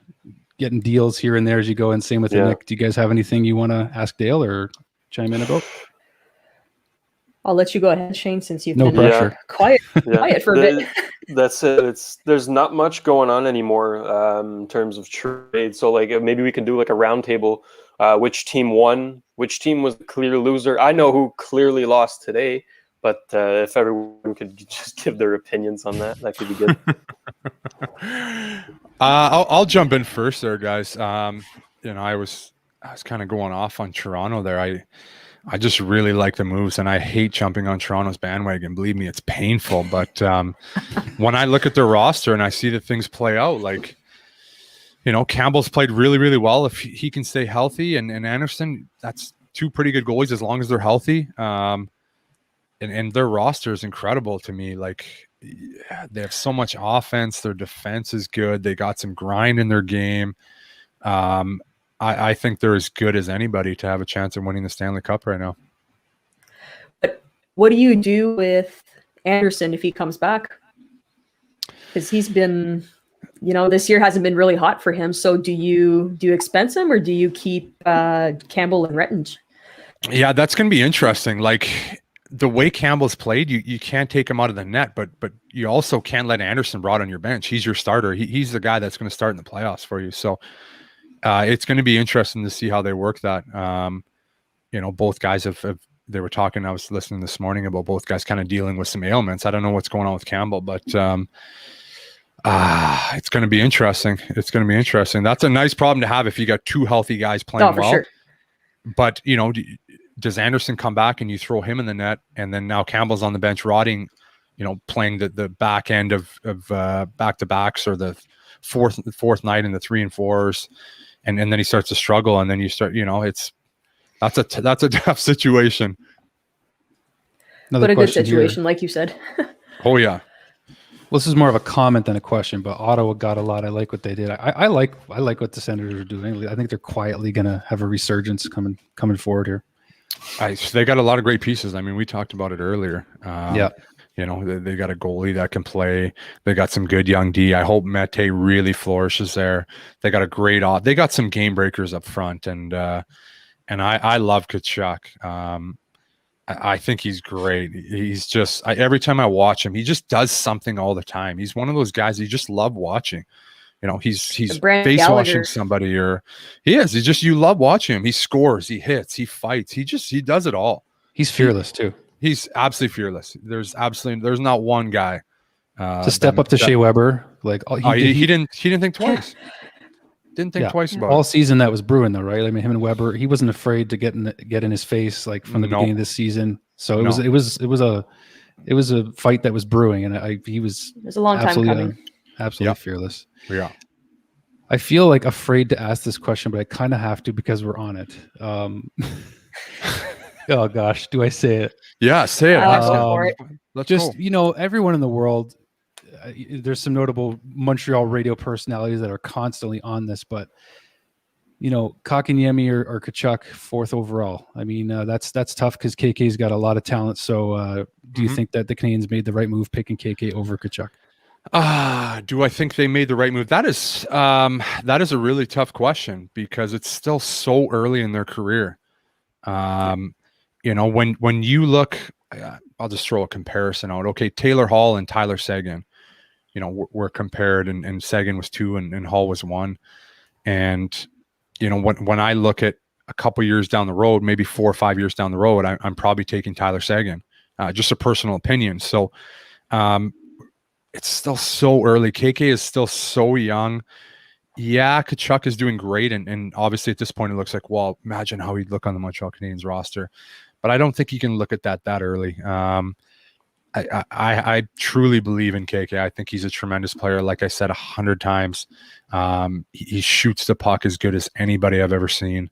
getting deals here and there as you go, and same with Nick. Do you guys have anything you want to ask Dale or chime in about? I'll let you go ahead, Shane, since you've been quiet for a bit. That's it. There's not much going on anymore in terms of trade. So like maybe we can do like a round table. Which team won? Which team was the clear loser? I know who clearly lost today, but if everyone could just give their opinions on that could be good. I'll jump in first there, guys. You know, I was kind of going off on Toronto there. I just really like the moves, and I hate jumping on Toronto's bandwagon. Believe me, it's painful. But when I look at their roster and I see that things play out, like, you know, Campbell's played really, really well. If he can stay healthy, and Anderson, that's two pretty good goalies as long as they're healthy. And their roster is incredible to me. Like, they have so much offense. Their defense is good. They got some grind in their game. I think they're as good as anybody to have a chance of winning the Stanley Cup right now. But what do you do with Anderson if he comes back? Because he's been, you know, this year hasn't been really hot for him. So do you expense him, or do you keep Campbell and Rittich? Yeah, that's going to be interesting. Like, the way Campbell's played, you can't take him out of the net, but you also can't let Anderson rot on your bench. He's your starter. He's the guy that's going to start in the playoffs for you. So it's going to be interesting to see how they work that. You know, both guys they were talking, I was listening this morning about both guys kind of dealing with some ailments. I don't know what's going on with Campbell, but it's going to be interesting. It's going to be interesting. That's a nice problem to have if you got two healthy guys playing well. Sure. But, you know, does Anderson come back and you throw him in the net, and then now Campbell's on the bench rotting, you know, playing the back end of back-to-backs, or the fourth night in the 3 and 4s, and then he starts to struggle, and then you start, you know, that's a tough situation. But a good situation, like you said. Oh yeah. Well, this is more of a comment than a question, but Ottawa got a lot. I like what they did. I like what the Senators are doing. I think they're quietly going to have a resurgence coming forward here. They got a lot of great pieces. I mean, we talked about it earlier. Yeah. You know, they got a goalie that can play. They got some good young D. I hope Mete really flourishes there. They got a great they got some game breakers up front, and I love Tkachuk. I think he's great. He's just, every time I watch him, he just does something all the time. He's one of those guys you just love watching. You know, he's face washing somebody, or you love watching him. He scores, he hits, he fights. He does it all. He's fearless too. He's absolutely fearless. There's not one guy to step up to Shea Weber. Like, he didn't think twice. Didn't think twice about all it. Season that was brewing though, right? I mean, him and Weber, he wasn't afraid to get in his face, like, from the beginning of this season. So it was a fight that was brewing, and he was. It was a long time coming. Absolutely fearless. Yeah. I feel like afraid to ask this question, but I kind of have to because we're on it. Oh gosh, do I say it? Yeah, say it. Let's go. You know, everyone in the world. There's some notable Montreal radio personalities that are constantly on this, but, you know, Kotkaniemi or Tkachuk, 4th overall. I mean, that's tough because KK's got a lot of talent. So do you think that the Canadians made the right move picking KK over Tkachuk? Do I think they made the right move? That is a really tough question because it's still so early in their career. You know, when you look, I'll just throw a comparison out. Okay, Taylor Hall and Tyler Seguin. You know, were compared, and Seguin was 2 and Hall was 1. And, you know, when I look at a couple years down the road, maybe 4 or 5 years down the road, I'm probably taking Tyler Seguin, just a personal opinion. So it's still so early. KK is still so young. Yeah, Tkachuk is doing great. And obviously at this point, it looks like, well, imagine how he'd look on the Montreal Canadiens roster. But I don't think you can look at that early. I truly believe in KK. I think he's a tremendous player. Like I said 100 times, he shoots the puck as good as anybody I've ever seen.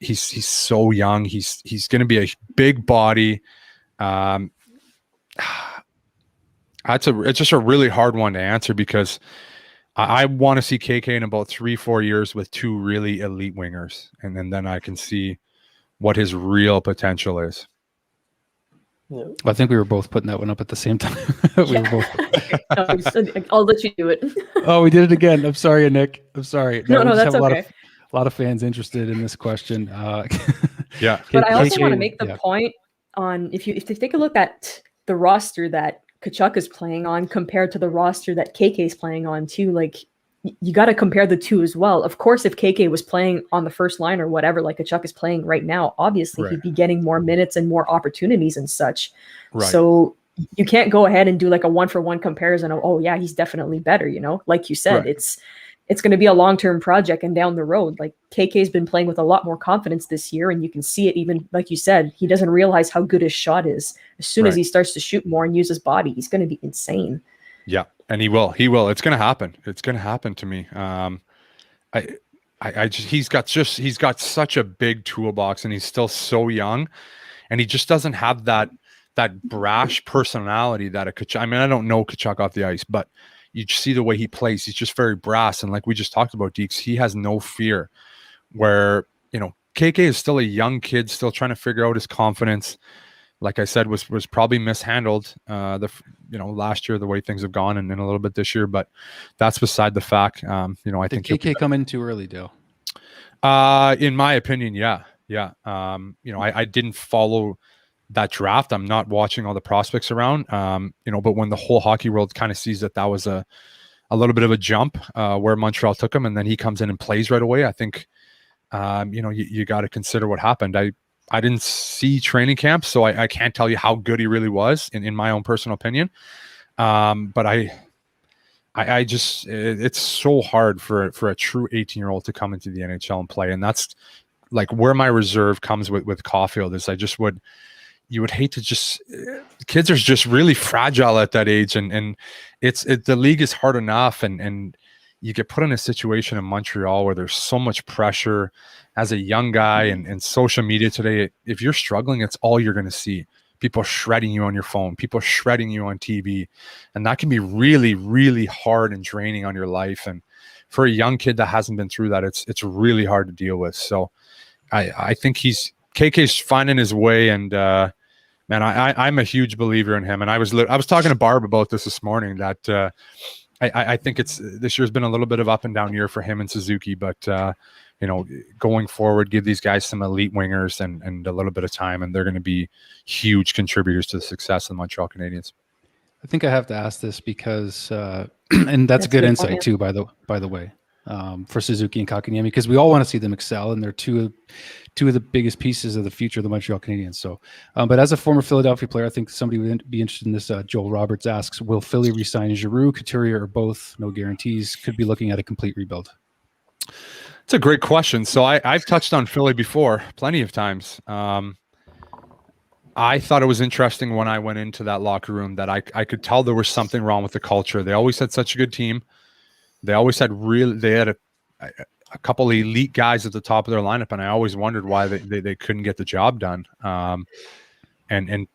He's so young. He's going to be a big body. It's just a really hard one to answer because I want to see KK in about 3-4 years with 2 really elite wingers, and then I can see what his real potential is. Yeah. I think we were both putting that one up at the same time. I'll let you do it. Oh, we did it again. I'm sorry, Nick. I'm sorry. No, that's okay. A lot of fans interested in this question. Yeah. But I also want to make the point on if you take a look at the roster that Tkachuk is playing on compared to the roster that KK is playing on too, like, you got to compare the two as well. Of course, if KK was playing on the first line or whatever, like Tkachuk is playing right now, obviously he'd be getting more minutes and more opportunities and such. Right. So you can't go ahead and do like a 1-for-1 comparison of, oh yeah, he's definitely better. You know, like you said, it's going to be a long-term project and down the road. Like KK's been playing with a lot more confidence this year, and you can see it. Even like you said, he doesn't realize how good his shot is. As soon as he starts to shoot more and use his body, he's going to be insane. Yeah, and he will. It's going to happen. It's going to happen to me. He's got such a big toolbox, and he's still so young, and he just doesn't have that brash personality that a Tkachuk. I mean, I don't know Tkachuk off the ice, but you see the way he plays. He's just very brass. And like we just talked about, Deeks, he has no fear. Where, KK is still a young kid, still trying to figure out his confidence. Like I said, was probably mishandled last year, the way things have gone, and a little bit this year. But that's beside the fact. I think KK come in too early, Dale. In my opinion, yeah. I didn't follow that draft. I'm not watching all the prospects around, but when the whole hockey world kind of sees that was a little bit of a jump where Montreal took him, and then he comes in and plays right away, I think, you got to consider what happened. I didn't see training camp, so I can't tell you how good he really was in my own personal opinion. But I just, it's so hard for a true 18-year-old to come into the NHL and play. And that's like where my reserve comes with Caufield is you would hate to just, kids are just really fragile at that age, and the league is hard enough, and you get put in a situation in Montreal where there's so much pressure as a young guy, and social media today, if you're struggling, it's all you're going to see. People shredding you on your phone, people shredding you on TV, and that can be really, really hard and draining on your life. And for a young kid that hasn't been through that, it's really hard to deal with. So I think KK's finding his way, and man, I'm a huge believer in him. And I was talking to Barb about this morning, that I think this year's been a little bit of up and down year for him and Suzuki, but going forward, give these guys some elite wingers and a little bit of time, and they're going to be huge contributors to the success of the Montreal Canadiens. I think I have to ask this because, and that's a good insight too, by the way, for Suzuki and Kotkaniemi, because we all want to see them excel, and they're two of the biggest pieces of the future of the Montreal Canadiens. So, but as a former Philadelphia player, I think somebody would be interested in this. Joel Roberts asks, will Philly resign Giroux, Couturier, or both? No guarantees. Could be looking at a complete rebuild. It's a great question. So I've touched on Philly before plenty of times. I thought it was interesting when I went into that locker room that I could tell there was something wrong with the culture. They always had such a good team. They always had a couple of elite guys at the top of their lineup, and I always wondered why they couldn't get the job done. And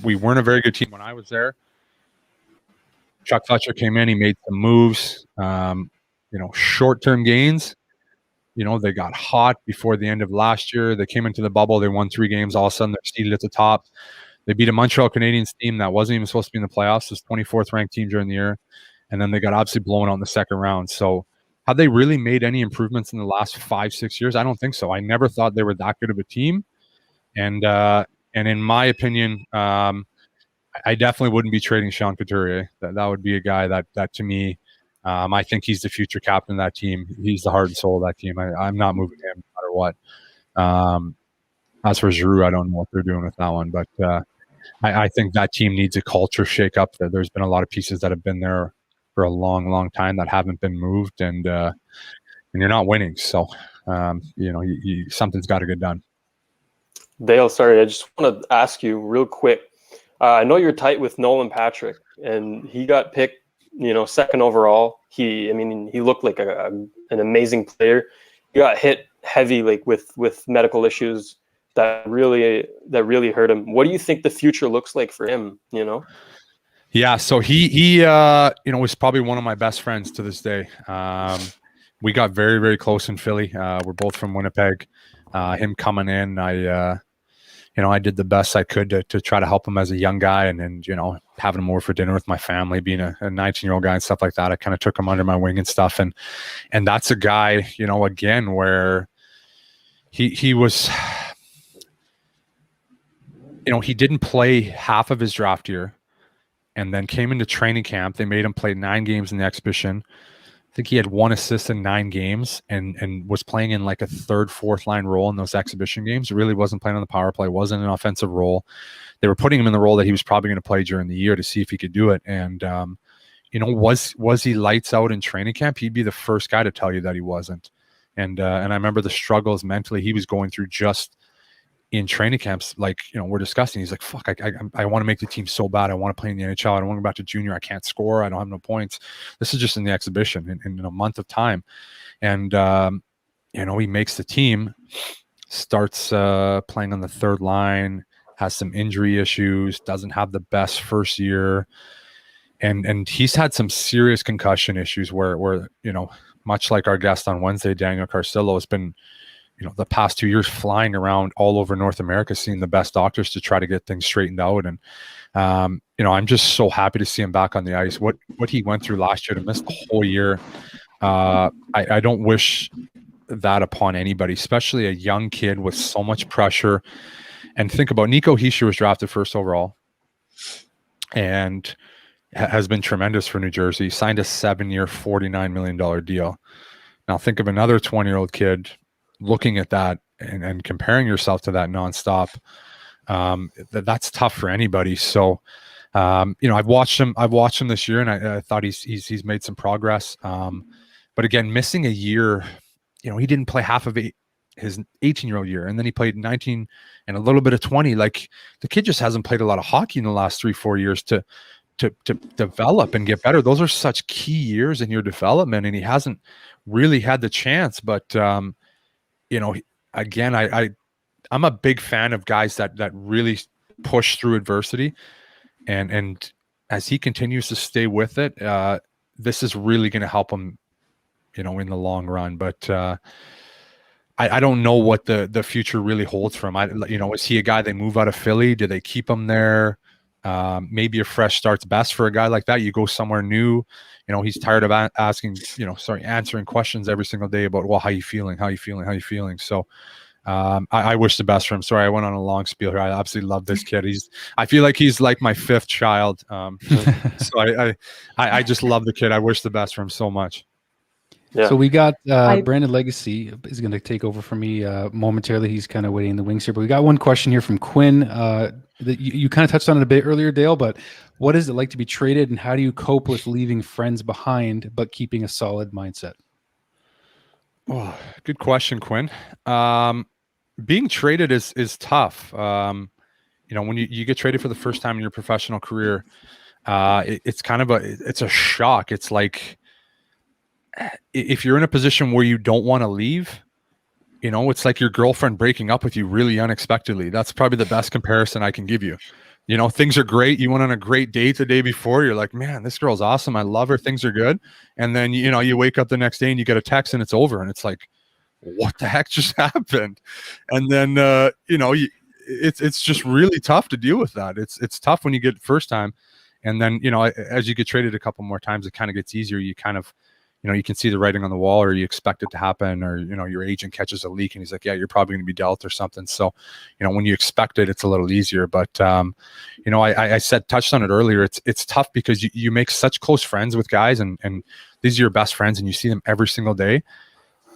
we weren't a very good team when I was there. Chuck Fletcher came in, he made some moves, short-term gains. They got hot before the end of last year. They came into the bubble. They won 3 games. All of a sudden, they're seated at the top. They beat a Montreal Canadiens team that wasn't even supposed to be in the playoffs. It was 24th ranked team during the year. And then they got obviously blown out in the second round. So have they really made any improvements in the last 5-6 years? I don't think so. I never thought they were that good of a team. And in my opinion, I definitely wouldn't be trading Sean Couturier. That would be a guy that to me, I think he's the future captain of that team. He's the heart and soul of that team. I'm not moving him no matter what. As for Giroux, I don't know what they're doing with that one. But I think that team needs a culture shakeup. There's been a lot of pieces that have been there for a long, long time that haven't been moved, and you're not winning. So, something's got to get done. Dale, sorry, I just want to ask you real quick. I know you're tight with Nolan Patrick, and he got picked, second overall. He looked like an amazing player. He got hit heavy, like with medical issues that really hurt him. What do you think the future looks like for him? Yeah, so he was probably one of my best friends to this day. We got very, very close in Philly. We're both from Winnipeg. Him coming in, I did the best I could to try to help him as a young guy, and having him over for dinner with my family, being a 19-year-old guy and stuff like that. I kind of took him under my wing and stuff, and that's a guy, again, where he was, he didn't play half of his draft year, and then came into training camp. They made him play 9 games in the exhibition. I think he had 1 assist in 9 games and was playing in like a 3rd, 4th line role in those exhibition games. Really wasn't playing on the power play, wasn't an offensive role. They were putting him in the role that he was probably going to play during the year to see if he could do it. And, was he lights out in training camp? He'd be the first guy to tell you that he wasn't. And I remember the struggles mentally he was going through just in training camps. Like, we're discussing, he's like, fuck, I want to make the team so bad. I want to play in the NHL. I don't want to go back to junior. I can't score. I don't have no points. This is just in the exhibition in a month of time. And, he makes the team, starts playing on the third line, has some injury issues, doesn't have the best first year. And he's had some serious concussion issues where much like our guest on Wednesday, Daniel Carcillo, has been, the past 2 years flying around all over North America, seeing the best doctors to try to get things straightened out. And, I'm just so happy to see him back on the ice. What he went through last year to miss the whole year, I don't wish that upon anybody, especially a young kid with so much pressure. And think about Nico Hischier was drafted first overall and has been tremendous for New Jersey. Signed a 7-year, $49 million deal. Now think of another 20-year-old kid looking at that and comparing yourself to that nonstop. That's tough for anybody. So, I've watched him this year, and I thought he's made some progress. But again, missing a year, he didn't play half of his 18-year-old year, and then he played 19 and a little bit of 20. Like, the kid just hasn't played a lot of hockey in the last 3-4 years to develop and get better. Those are such key years in your development, and he hasn't really had the chance. But again, I'm a big fan of guys that really push through adversity, and as he continues to stay with it, this is really going to help him, in the long run. But I don't know what the future really holds for him. Is he a guy they move out of Philly? Do they keep him there? Maybe a fresh start's best for a guy like that. You go somewhere new. He's tired of answering questions every single day about, well, how you feeling? So I wish the best for him. Sorry, I went on a long spiel here. I absolutely love this kid. I feel like he's like my fifth child. So I just love the kid. I wish the best for him so much. Yeah. So we got Brandon Legacy is going to take over for me momentarily. He's kind of waiting in the wings here, but we got one question here from Quinn that you kind of touched on it a bit earlier, Dale, but what is it like to be traded, and how do you cope with leaving friends behind but keeping a solid mindset? Oh, good question, Quinn. Being traded is tough. When you get traded for the first time in your professional career, it's kind of it's a shock. It's like, if you're in a position where you don't want to leave, it's like your girlfriend breaking up with you really unexpectedly. That's probably the best comparison I can give you. Things are great. You went on a great date the day before. You're like, man, this girl's awesome. I love her. Things are good. And then, you wake up the next day and you get a text and it's over. And it's like, what the heck just happened? And then, it's just really tough to deal with that. It's tough when you get it first time. And then, as you get traded a couple more times, it kind of gets easier. You kind of, you can see the writing on the wall, or you expect it to happen, or, your agent catches a leak and he's like, yeah, you're probably going to be dealt or something. So, when you expect it, it's a little easier. But, I touched on it earlier. It's tough because you make such close friends with guys, and these are your best friends, and you see them every single day.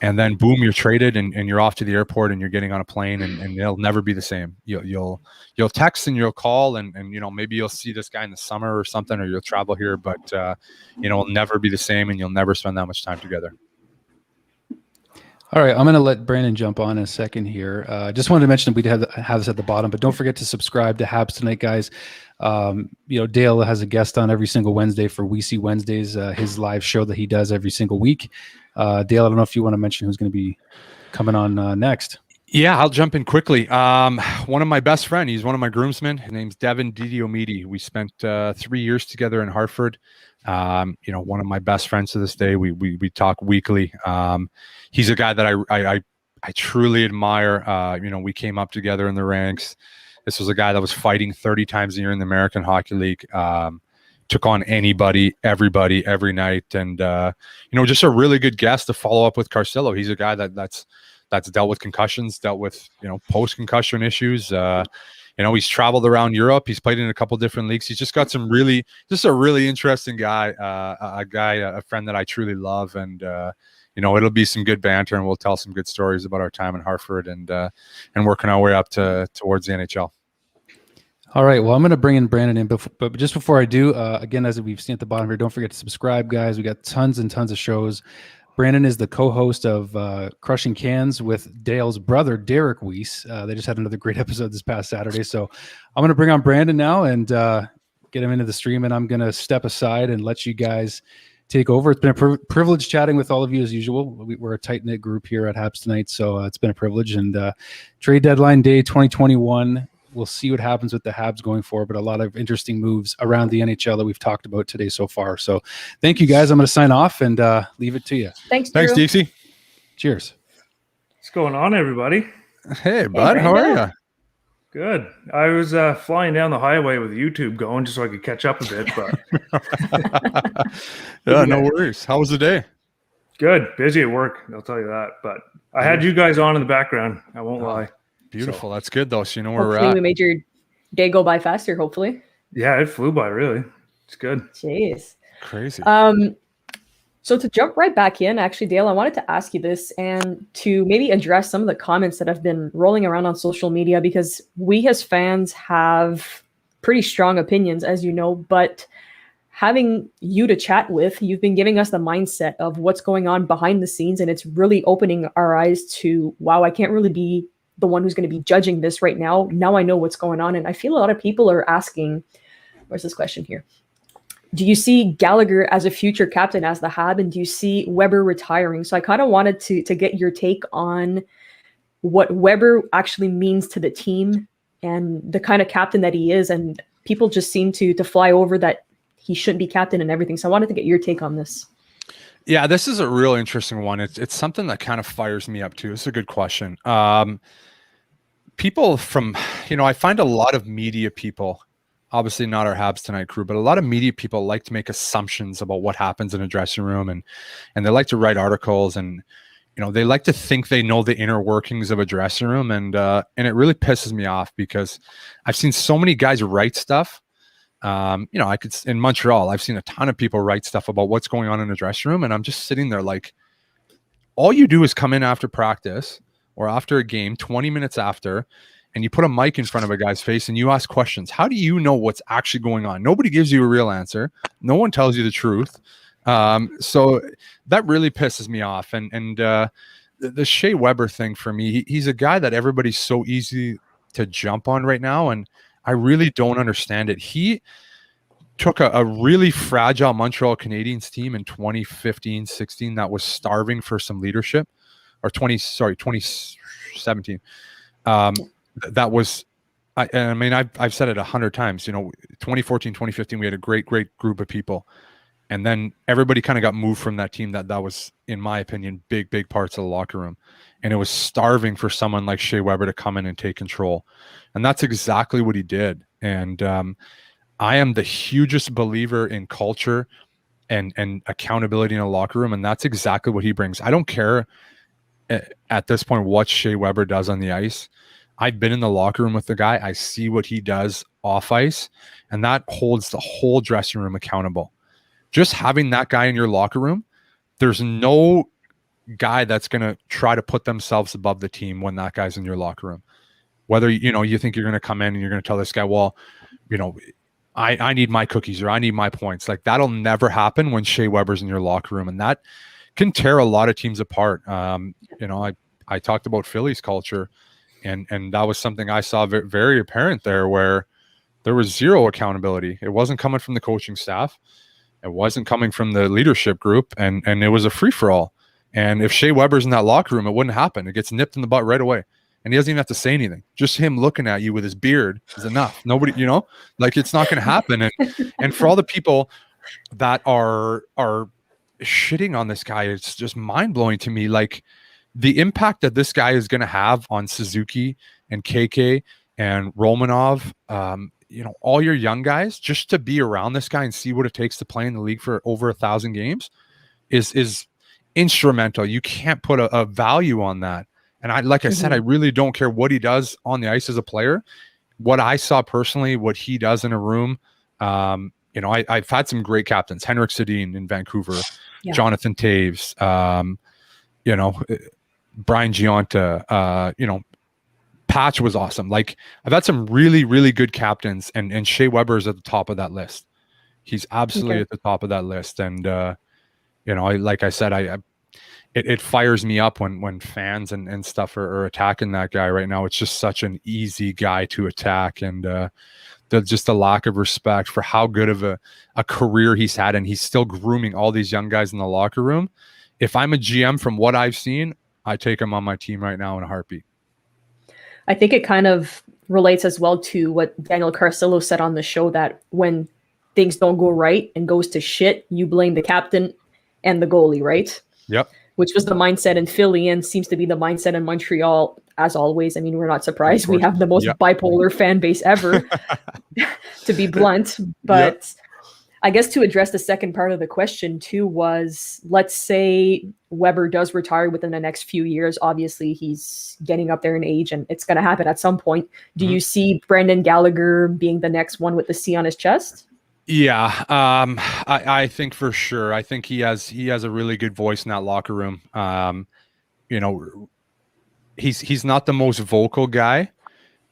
And then boom, you're traded and you're off to the airport and you're getting on a plane, and they'll never be the same. You'll text and you'll call and maybe you'll see this guy in the summer or something, or you'll travel here, but it'll never be the same, and you'll never spend that much time together. All right, I'm going to let Brandon jump on in a second here. Just wanted to mention that we'd have this at the bottom, but don't forget to subscribe to Habs Tonight, guys. Dale has a guest on every single Wednesday for Weise Wednesdays, his live show that he does every single week. Dale, I don't know if you want to mention who's going to be coming on next. Yeah, I'll jump in quickly. One of my best friends, he's one of my groomsmen. His name's Devin Didiomidi. We spent 3 years together in Hartford. One of my best friends to this day. We talk weekly. He's a guy that I truly admire. We came up together in the ranks. This was a guy that was fighting 30 times a year in the American Hockey League. Took on anybody, everybody, every night. And, just a really good guest to follow up with Carcillo. He's a guy that's dealt with concussions, dealt with, post-concussion issues. He's traveled around Europe. He's played in a couple different leagues. He's just got just a really interesting guy, a friend that I truly love. And, it'll be some good banter, and we'll tell some good stories about our time in Hartford and working our way up towards the NHL. All right. Well, I'm going to bring in Brandon in, but just before I do, again, as we've seen at the bottom here, don't forget to subscribe, guys. We got tons and tons of shows. Brandon is the co-host of Crushing Cans with Dale's brother, Derek Weise. They just had another great episode this past Saturday. So I'm going to bring on Brandon now and get him into the stream, and I'm going to step aside and let you guys take over. It's been a privilege chatting with all of you as usual. We're a tight-knit group here at Habs Tonight, so it's been a privilege. And trade deadline day 2021, we'll see what happens with the Habs going forward, but a lot of interesting moves around the NHL that we've talked about today so far. So thank you, guys. I'm going to sign off and leave it to you. Thanks, DC. Cheers. What's going on, everybody? Hey, bud. How are you? Good. I was flying down the highway with YouTube going just so I could catch up a bit, but yeah, no worries. How was the day? Good. Busy at work, I'll tell you that. But I had you guys on in the background. I won't lie. Beautiful. That's good, though. So you know where Hopefully we're at. we made your day go by faster, hopefully. Yeah, it flew by, really. It's good. Jeez. Crazy. So to jump right back in, actually, Dale, I wanted to ask you this and to maybe address some of the comments that have been rolling around on social media, because we as fans have pretty strong opinions, as you know, but having you to chat with, you've been giving us the mindset of what's going on behind the scenes, and it's really opening our eyes to, wow, I can't really be the one who's going to be judging this right now. Now I know what's going on. And I feel a lot of people are asking, where's this question here? Do you see Gallagher as a future captain as the Hab? And do you see Weber retiring? So I kind of wanted to get your take on what Weber actually means to the team and the kind of captain that he is. And people just seem to fly over that he shouldn't be captain and everything. So I wanted to get your take on this. Yeah, this is a real interesting one. It's something that kind of fires me up too. It's a good question. People from, I find a lot of media people, obviously not our Habs Tonight crew, but a lot of media people like to make assumptions about what happens in a dressing room, and they like to write articles, and they like to think they know the inner workings of a dressing room, and it really pisses me off because I've seen so many guys write stuff. I could, in Montreal, I've seen a ton of people write stuff about what's going on in a dressing room, and I'm just sitting there like, all you do is come in after practice or after a game, 20 minutes after, and you put a mic in front of a guy's face and you ask questions. How do you know what's actually going on? Nobody gives you a real answer. No one tells you the truth. So that really pisses me off. And the Shea Weber thing for me, he's a guy that everybody's so easy to jump on right now, and I really don't understand it. He took a really fragile Montreal Canadiens team in 2015-16 that was starving for some leadership, or 2017. That was, I've said it 100 times, 2014, 2015, we had a great group of people. And then everybody kind of got moved from that team that was, in my opinion, big parts of the locker room. And it was starving for someone like Shea Weber to come in and take control. And that's exactly what he did. And I am the hugest believer in culture and accountability in a locker room. And that's exactly what he brings. I don't care at this point what Shea Weber does on the ice. I've been in the locker room with the guy. I see what he does off ice. And that holds the whole dressing room accountable. Just having that guy in your locker room, there's no guy that's going to try to put themselves above the team when that guy's in your locker room. Whether, you think you're going to come in and you're going to tell this guy, well, I need my cookies or I need my points. Like, that'll never happen when Shea Weber's in your locker room. And that can tear a lot of teams apart. I talked about Philly's culture, and that was something I saw very apparent there, where there was zero accountability. It wasn't coming from the coaching staff. It wasn't coming from the leadership group, and it was a free-for-all. And if Shea Weber's in that locker room, it wouldn't happen. It gets nipped in the butt right away. And he doesn't even have to say anything. Just him looking at you with his beard is enough. Nobody, it's not going to happen. And for all the people that are shitting on this guy, it's just mind-blowing to me. Like, the impact that this guy is going to have on Suzuki and KK and Romanov, all your young guys, just to be around this guy and see what it takes to play in the league for over 1,000 games is instrumental. You can't put a value on that. And I said, I really don't care what he does on the ice as a player. What I saw personally, what he does in a room, I've had some great captains, Henrik Sedin in Vancouver, Jonathan Taves, Brian Gionta, Patch was awesome. Like, I've had some really, really good captains, and Shea Weber is at the top of that list. He's absolutely at the top of that list. And, like I said, it fires me up when fans and stuff are attacking that guy right now. It's just such an easy guy to attack. And, just a lack of respect for how good of a career he's had, and he's still grooming all these young guys in the locker room. If I'm a GM, from what I've seen, I take him on my team right now in a heartbeat. I think it kind of relates as well to what Daniel Carcillo said on the show, that when things don't go right and goes to shit, you blame the captain and the goalie, right? Yep. Which was the mindset in Philly and seems to be the mindset in Montreal, as always. I mean, we're not surprised. We have the most bipolar fan base ever, to be blunt. But I guess to address the second part of the question too was, let's say Weber does retire within the next few years. Obviously, he's getting up there in age and it's going to happen at some point. Do you see Brendan Gallagher being the next one with the C on his chest? Yeah, I think for sure. I think he has a really good voice in that locker room. He's not the most vocal guy,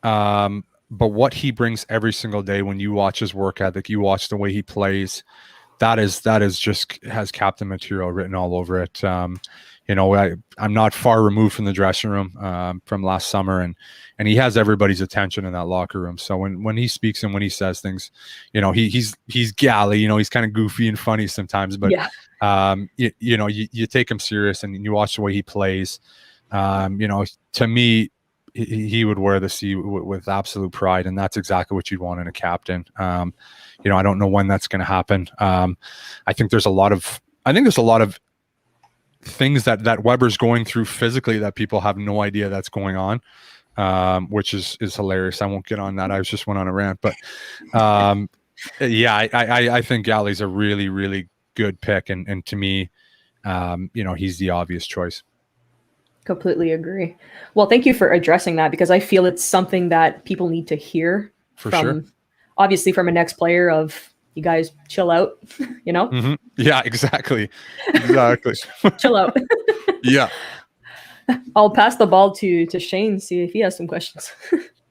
but what he brings every single day, when you watch his work ethic, you watch the way he plays, that is just has captain material written all over it. I'm not far removed from the dressing room from last summer, and he has everybody's attention in that locker room. So when he speaks and when he says things, he's galley, he's kind of goofy and funny sometimes, but you take him serious and you watch the way he plays. To me, he would wear the C with absolute pride, and that's exactly what you'd want in a captain. I don't know when that's going to happen. I think there's a lot of things that Weber's going through physically that people have no idea that's going on, which is hilarious. I won't get on that. I just went on a rant, but I think Galley's a really, really good pick, and to me, he's the obvious choice. Completely agree. Well, thank you for addressing that, because I feel it's something that people need to hear obviously from an ex-player of, you guys chill out, Mm-hmm. Yeah, exactly. Chill out. Yeah. I'll pass the ball to Shane, see if he has some questions.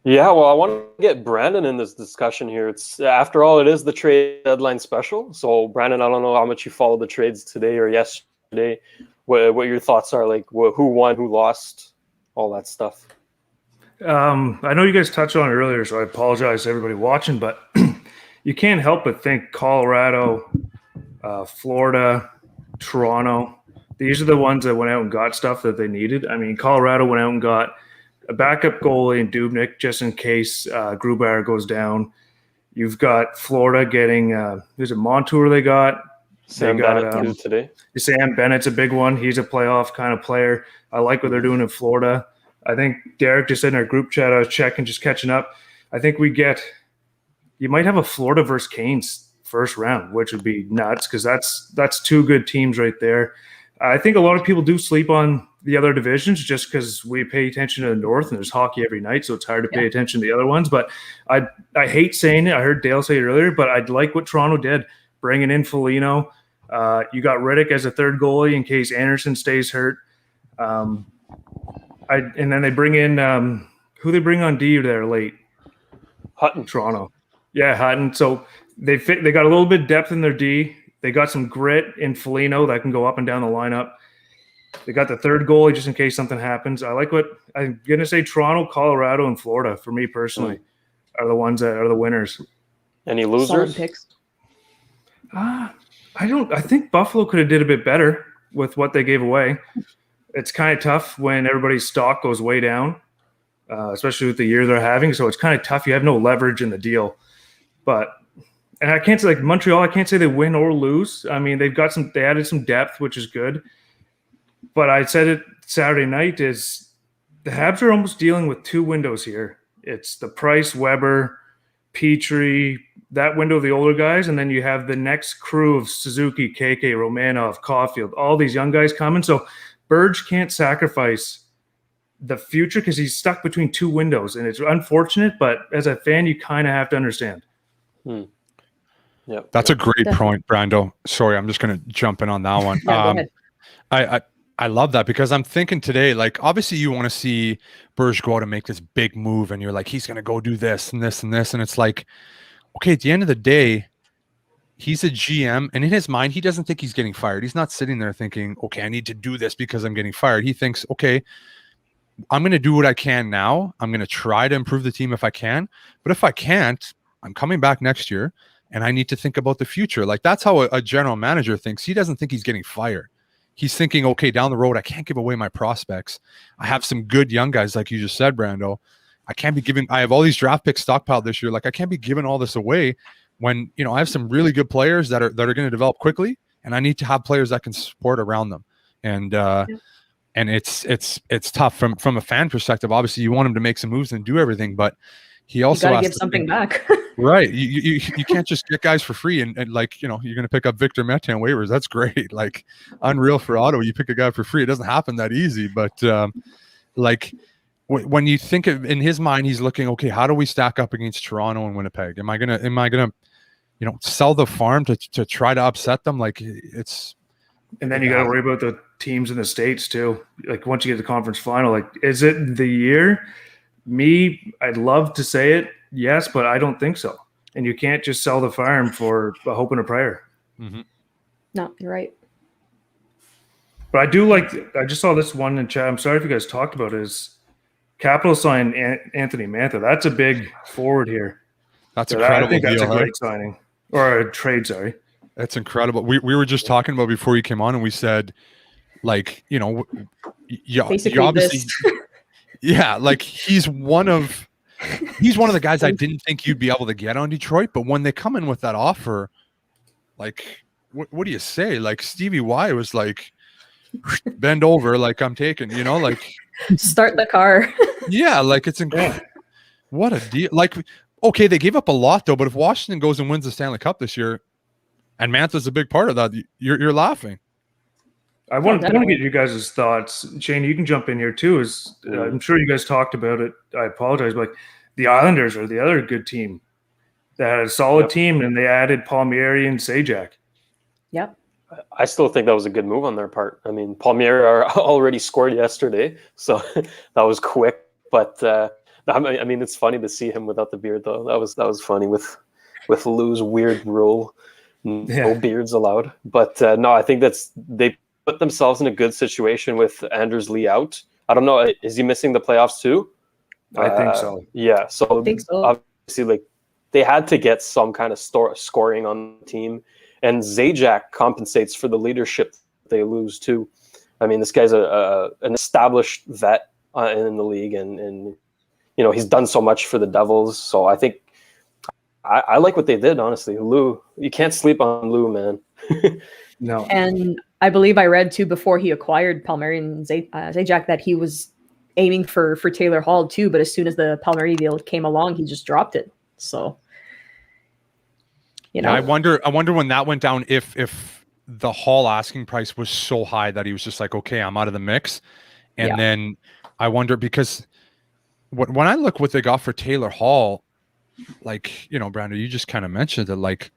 Yeah, well, I want to get Brandon in this discussion here. It's, after all, it is the trade deadline special. So, Brandon, I don't know how much you followed the trades today or yesterday. What your thoughts are, like who won, who lost, all that stuff. I know you guys touched on it earlier, so I apologize to everybody watching, but you can't help but think Colorado, Florida, Toronto, these are the ones that went out and got stuff that they needed. I mean, Colorado went out and got a backup goalie in Dubnyk just in case Grubauer goes down. You've got Florida getting there's a Montour they got. Sam Bennett today. Sam Bennett's a big one. He's a playoff kind of player. I like what they're doing in Florida. I think Derek just said in our group chat, I was checking, just catching up. I think you might have a Florida versus Canes first round, which would be nuts, because that's two good teams right there. I think a lot of people do sleep on the other divisions just because we pay attention to the North and there's hockey every night, so it's hard to pay attention to the other ones. But I hate saying it. I heard Dale say it earlier, but I'd like what Toronto did, bringing in Foligno. You got Rittich as a third goalie in case Anderson stays hurt. And then they bring in who they bring on D there late? Hutton. Toronto. Yeah, Hutton. So they got a little bit of depth in their D. They got some grit in Foligno that can go up and down the lineup. They got the third goalie just in case something happens. I like what I'm going to say. Toronto, Colorado, and Florida, for me personally, are the ones that are the winners. Any losers? Solid picks. I think Buffalo could have did a bit better with what they gave away. It's kind of tough when everybody's stock goes way down, especially with the year they're having. So it's kind of tough. You have no leverage in the deal. And I can't say, like Montreal, I can't say they win or lose. I mean, they added some depth, which is good. But I said it Saturday night, is the Habs are almost dealing with two windows here. It's the Price, Weber, Petrie, that window of the older guys, and then you have the next crew of Suzuki, KK, Romanov, Caufield, all these young guys coming. So Berge can't sacrifice the future because he's stuck between two windows, and it's unfortunate, but as a fan, you kind of have to understand. That's a great point, Brando. Sorry, I'm just going to jump in on that one. Go ahead. I love that, because I'm thinking today, like, obviously you want to see Berge go out and make this big move, and you're like, he's going to go do this and this and this. And it's like, okay, at the end of the day, he's a GM, and in his mind, he doesn't think he's getting fired. He's not sitting there thinking, okay, I need to do this because I'm getting fired. He thinks, okay, I'm going to do what I can now. I'm going to try to improve the team if I can. But if I can't, I'm coming back next year, and I need to think about the future. Like, that's how a general manager thinks. He doesn't think he's getting fired. He's thinking, okay, down the road, I can't give away my prospects. I have some good young guys, like you just said, Brando. I have all these draft picks stockpiled this year. Like, I can't be giving all this away when, I have some really good players that are going to develop quickly, and I need to have players that can support around them. And it's tough from a fan perspective. Obviously, you want him to make some moves and do everything, but he also got to give something back. Right. You can't just get guys for free and like, you're going to pick up Victor Mete on waivers. That's great. Like, unreal for Ottawa. You pick a guy for free. It doesn't happen that easy. But when you think of, in his mind, he's looking, okay, how do we stack up against Toronto and Winnipeg? Am I gonna sell the farm to try to upset them? Like, it's. And then you got to worry about the teams in the States too. Like, once you get to the conference final, like, is it the year? I'd love to say it, yes, but I don't think so. And you can't just sell the farm for a hope and a prayer. Mm-hmm. No, you're right. But I just saw this one in chat. I'm sorry if you guys talked about it. Is Capital sign Anthony Mantha. That's a big forward here. That's incredible. I think that's deal, a great signing. Or a trade, sorry. That's incredible. We were just talking about before you came on, and we said, like, you obviously yeah, like, he's one of the guys I didn't think you'd be able to get on Detroit, but when they come in with that offer, like, what do you say? Like, Stevie Y was like, bend over, like, I'm taking, like, start the car. Yeah, like, it's incredible. What a deal. Like, okay, they gave up a lot though, but if Washington goes and wins the Stanley Cup this year, and Mantha's a big part of that, you're laughing. I want to get you guys' thoughts. Shane, you can jump in here too. I'm sure you guys talked about it. I apologize, but the Islanders are the other good team that had a solid team, and they added Palmieri and Zajac. Yep. I still think that was a good move on their part. I mean, Palmieri already scored yesterday, so that was quick. But I mean, it's funny to see him without the beard, though. That was funny with Lou's weird rule, no beards allowed. But no, I think they put themselves in a good situation with Anders Lee out. I don't know. Is he missing the playoffs too? I think so. Yeah. So I think so. Obviously, like, they had to get some kind of scoring on the team, and Zajac compensates for the leadership they lose too. I mean, this guy's an established vet in the league, and he's done so much for the Devils. So I think I like what they did. Honestly, Lou, you can't sleep on Lou, man. No. And I believe I read too before he acquired Palmieri and Zajac that he was aiming for Taylor Hall too, but as soon as the Palmieri deal came along, he just dropped it. So, I wonder when that went down if the Hall asking price was so high that he was just like, okay, I'm out of the mix. And then I wonder, because when I look what they got for Taylor Hall, like, Brando, you just kind of mentioned it, like,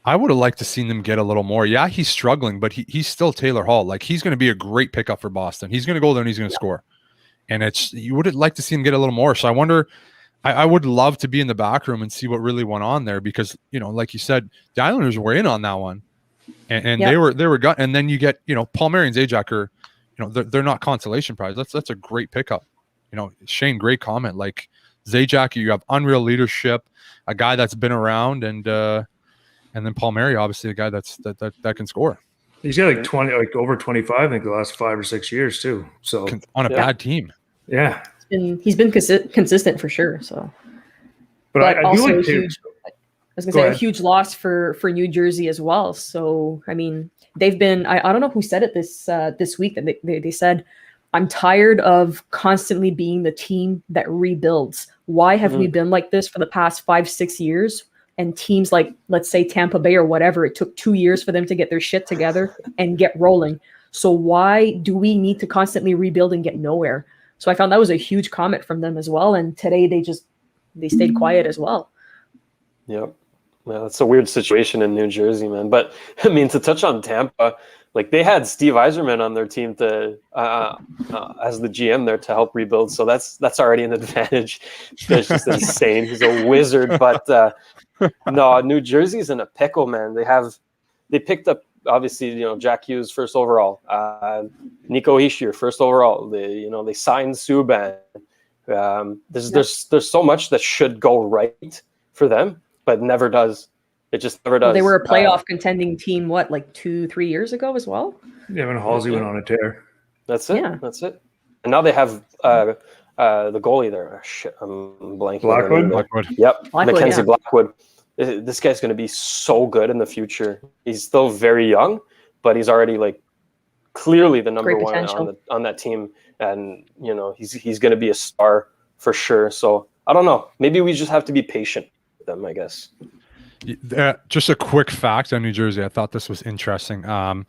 I would have liked to seen them get a little more. Yeah, he's struggling, but he's still Taylor Hall. Like, he's going to be a great pickup for Boston. He's going to go there and he's going to score. And you would have liked to see him get a little more. So I wonder, I would love to be in the back room and see what really went on there, because, like you said, the Islanders were in on that one, and they were gut. And then you get, Palmieri and Zajac are, they're not consolation prize. That's a great pickup. Shane, great comment. Like, Zajac, you have unreal leadership, a guy that's been around, and then Palmieri, obviously, a guy that can score. He's got like 20, like over 25, I think, the last 5 or 6 years too. So on a bad team. Yeah. He's been consistent for sure. So, but I also do like a huge loss for New Jersey as well. So, I mean, they've been, I don't know who said it this week, that they said, I'm tired of constantly being the team that rebuilds. Why have we been like this for the past 5-6 years? And teams like, let's say, Tampa Bay or whatever, it took 2 years for them to get their shit together and get rolling. So why do we need to constantly rebuild and get nowhere? So I found that was a huge comment from them as well. And today they stayed quiet as well. Yep. Yeah, it's a weird situation in New Jersey, man. But I mean, to touch on Tampa, Like they had Steve Yzerman on their team to as the GM there to help rebuild. So that's already an advantage. It's just insane. He's a wizard. But no, New Jersey's in a pickle, man. They picked up obviously, Jack Hughes first overall, Nico Hischier first overall. They signed Subban. There's so much that should go right for them, but never does. It just never does. Well, they were a playoff contending team, like 2-3 years ago as well? Yeah, when Halsey went on a tear. That's it. Yeah. That's it. And now they have the goalie there. Oh, shit, I'm blanking. Blackwood. Yep, Mackenzie Blackwood. This guy's going to be so good in the future. He's still very young, but he's already clearly the number one on that team, and he's going to be a star for sure. So I don't know. Maybe we just have to be patient with them, I guess. Just a quick fact on New Jersey. I thought this was interesting. When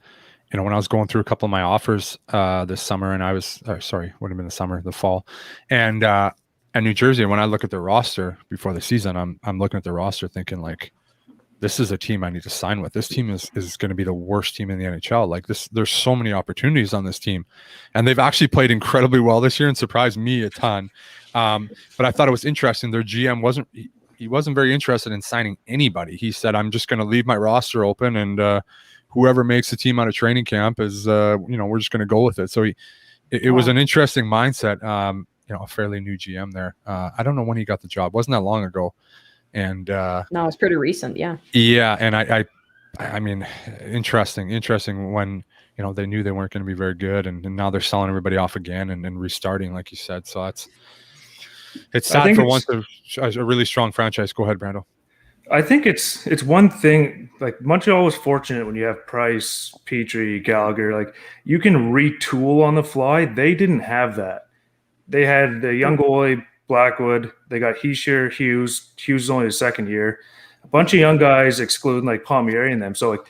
I was going through a couple of my offers this summer, and would have been the fall, and New Jersey, when I look at their roster before the season, I'm looking at their roster thinking this is a team I need to sign with. This team is going to be the worst team in the NHL. There's so many opportunities on this team, and they've actually played incredibly well this year and surprised me a ton. But I thought it was interesting. Their GM wasn't very interested in signing anybody. He said, I'm just going to leave my roster open, and whoever makes the team out of training camp is, we're just going to go with it. So it was an interesting mindset. A fairly new GM there. I don't know when he got the job. Wasn't that long ago. And no, it's pretty recent. Yeah. Yeah. And I mean, interesting when, they knew they weren't going to be very good, and now they're selling everybody off again and restarting, like you said. So it's sad for once a really strong franchise. Go ahead, Brando. I think it's one thing, Montreal was fortunate when you have Price, Petrie, Gallagher, you can retool on the fly. They didn't have that. They had the young goalie, Blackwood. They got Hischier, Hughes. Hughes is only his second year. A bunch of young guys, excluding Palmieri and them. So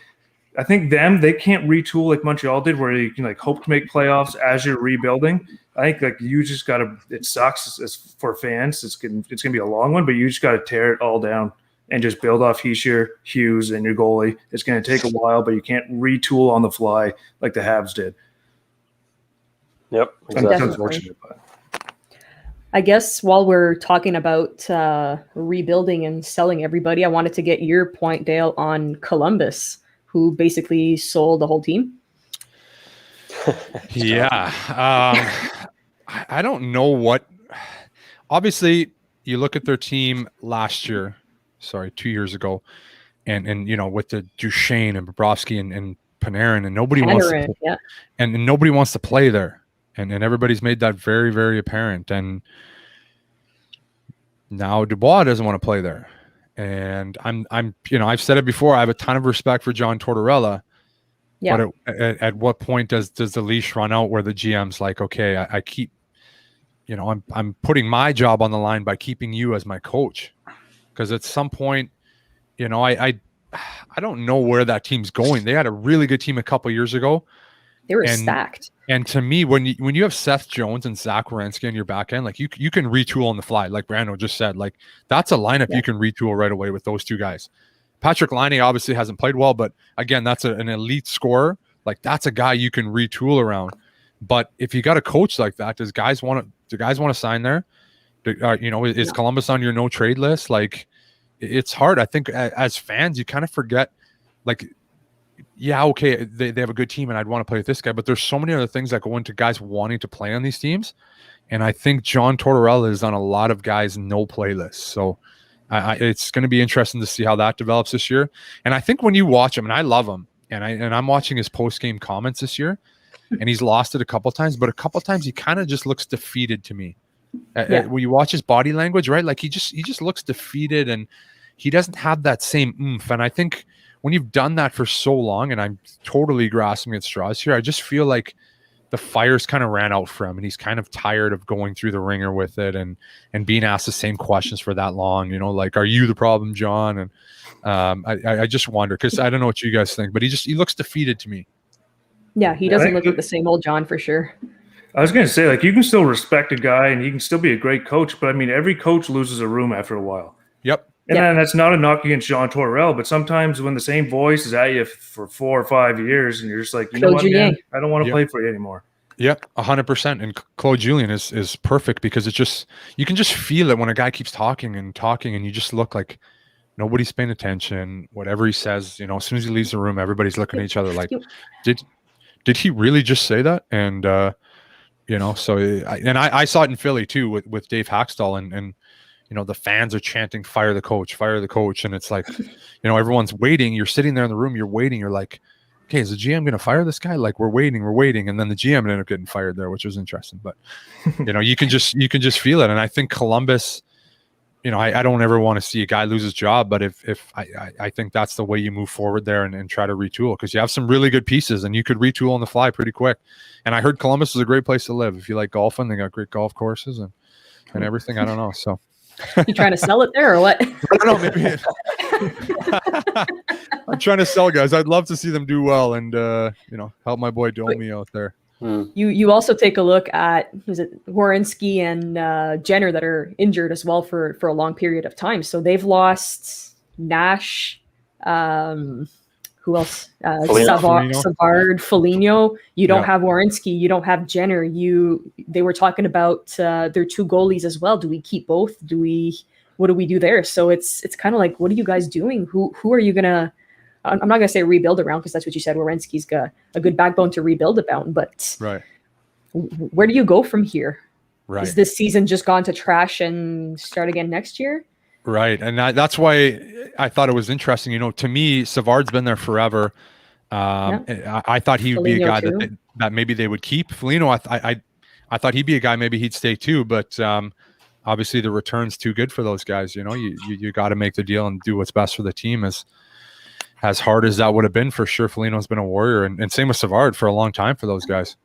I think they can't retool like Montreal did, where you can hope to make playoffs as you're rebuilding. I think you just got to. It sucks as for fans. It's gonna be a long one, but you just got to tear it all down and just build off Hischier, Hughes, and your goalie. It's going to take a while, but you can't retool on the fly like the Habs did. Yep, exactly. That's unfortunate, but. I guess while we're talking about rebuilding and selling everybody, I wanted to get your point, Dale, on Columbus, who basically sold the whole team. Yeah. I don't know what. Obviously, you look at their team 2 years ago, and with the Duchesne and Bobrovsky and Panarin, and nobody wants to play, and nobody wants to play there. And everybody's made that very, very apparent. And now Dubois doesn't want to play there. And I've said it before. I have a ton of respect for John Tortorella. Yeah. But at what point does the leash run out where the GM's like, okay, I keep, I'm putting my job on the line by keeping you as my coach, because at some point, I don't know where that team's going. They had a really good team a couple years ago. They were stacked. And to me, when you have Seth Jones and Zach Werenski on your back end, you can retool on the fly, like Brando just said. That's a lineup you can retool right away with those two guys. Patrick Laine obviously hasn't played well, but again, that's an elite scorer. That's a guy you can retool around. But if you got a coach like that, do guys want to sign there? Is Columbus on your no trade list? It's hard. I think as fans, you kind of forget, okay, they have a good team and I'd want to play with this guy, but there's so many other things that go into guys wanting to play on these teams. And I think John Tortorella is on a lot of guys' no play lists. So it's going to be interesting to see how that develops this year. And I think when you watch him, and I love him, and I'm watching his post-game comments this year, and he's lost it a couple times, but a couple times he kind of just looks defeated to me. When you watch his body language, right? He just looks defeated, and he doesn't have that same oomph. And I think when you've done that for so long, and I'm totally grasping at straws here, I just feel like the fire's kind of ran out for him, and he's kind of tired of going through the ringer with it and being asked the same questions for that long. Are you the problem, John? And I just wonder, because I don't know what you guys think, but he looks defeated to me. Yeah, he doesn't look like the same old John for sure. I was going to say, you can still respect a guy and he can still be a great coach, but every coach loses a room after a while. Yep. And then that's not a knock against John Tortorella, but sometimes when the same voice is at you for 4 or 5 years and you're just like, you know what, man, I don't want to play for you anymore. Yep, 100%. And Claude Julien is perfect because it's just, you can just feel it when a guy keeps talking and you just look like nobody's paying attention. Whatever he says, you know, as soon as he leaves the room, everybody's looking at each other like, did he really just say that? And, you know, so I saw it in Philly too with Dave Haxtell and you know, the fans are chanting, fire the coach. And it's like, you know, everyone's waiting. You're sitting there in the room, you're waiting. You're like, okay, is the GM going to fire this guy? Like, we're waiting. And then the GM ended up getting fired there, which was interesting. But, you know, you can just feel it. And I think Columbus, you know, I don't ever want to see a guy lose his job, but if I think that's the way you move forward there and try to retool, because you have some really good pieces and you could retool on the fly pretty quick. And I heard Columbus is a great place to live. If you like golfing, they got great golf courses and everything. I don't know. So. You trying to sell it there or what? I don't know. Maybe I'm trying to sell guys. I'd love to see them do well and you know, help my boy Domi out there. You also take a look at Werenski and Jenner that are injured as well for a long period of time. So they've lost Nash. Who else? Savard, Foligno. You don't have Werenski. You don't have Jenner. They were talking about their 2 goalies as well. Do we keep both? What do we do there? So it's kind of like, what are you guys doing? Who are you gonna? I'm not gonna say rebuild around because that's what you said. Werenski's got a good backbone to rebuild about, but where do you go from here? Right. Is this season just gone to trash and start again next year? Right. And that's why I thought it was interesting. You know, to me, Savard's been there forever. I thought he would be a guy that maybe they would keep. Foligno, I thought he'd be a guy maybe he'd stay too, but obviously the return's too good for those guys. You know, you got to make the deal and do what's best for the team. As hard as that would have been, for sure, Foligno's been a warrior, and same with Savard for a long time for those guys.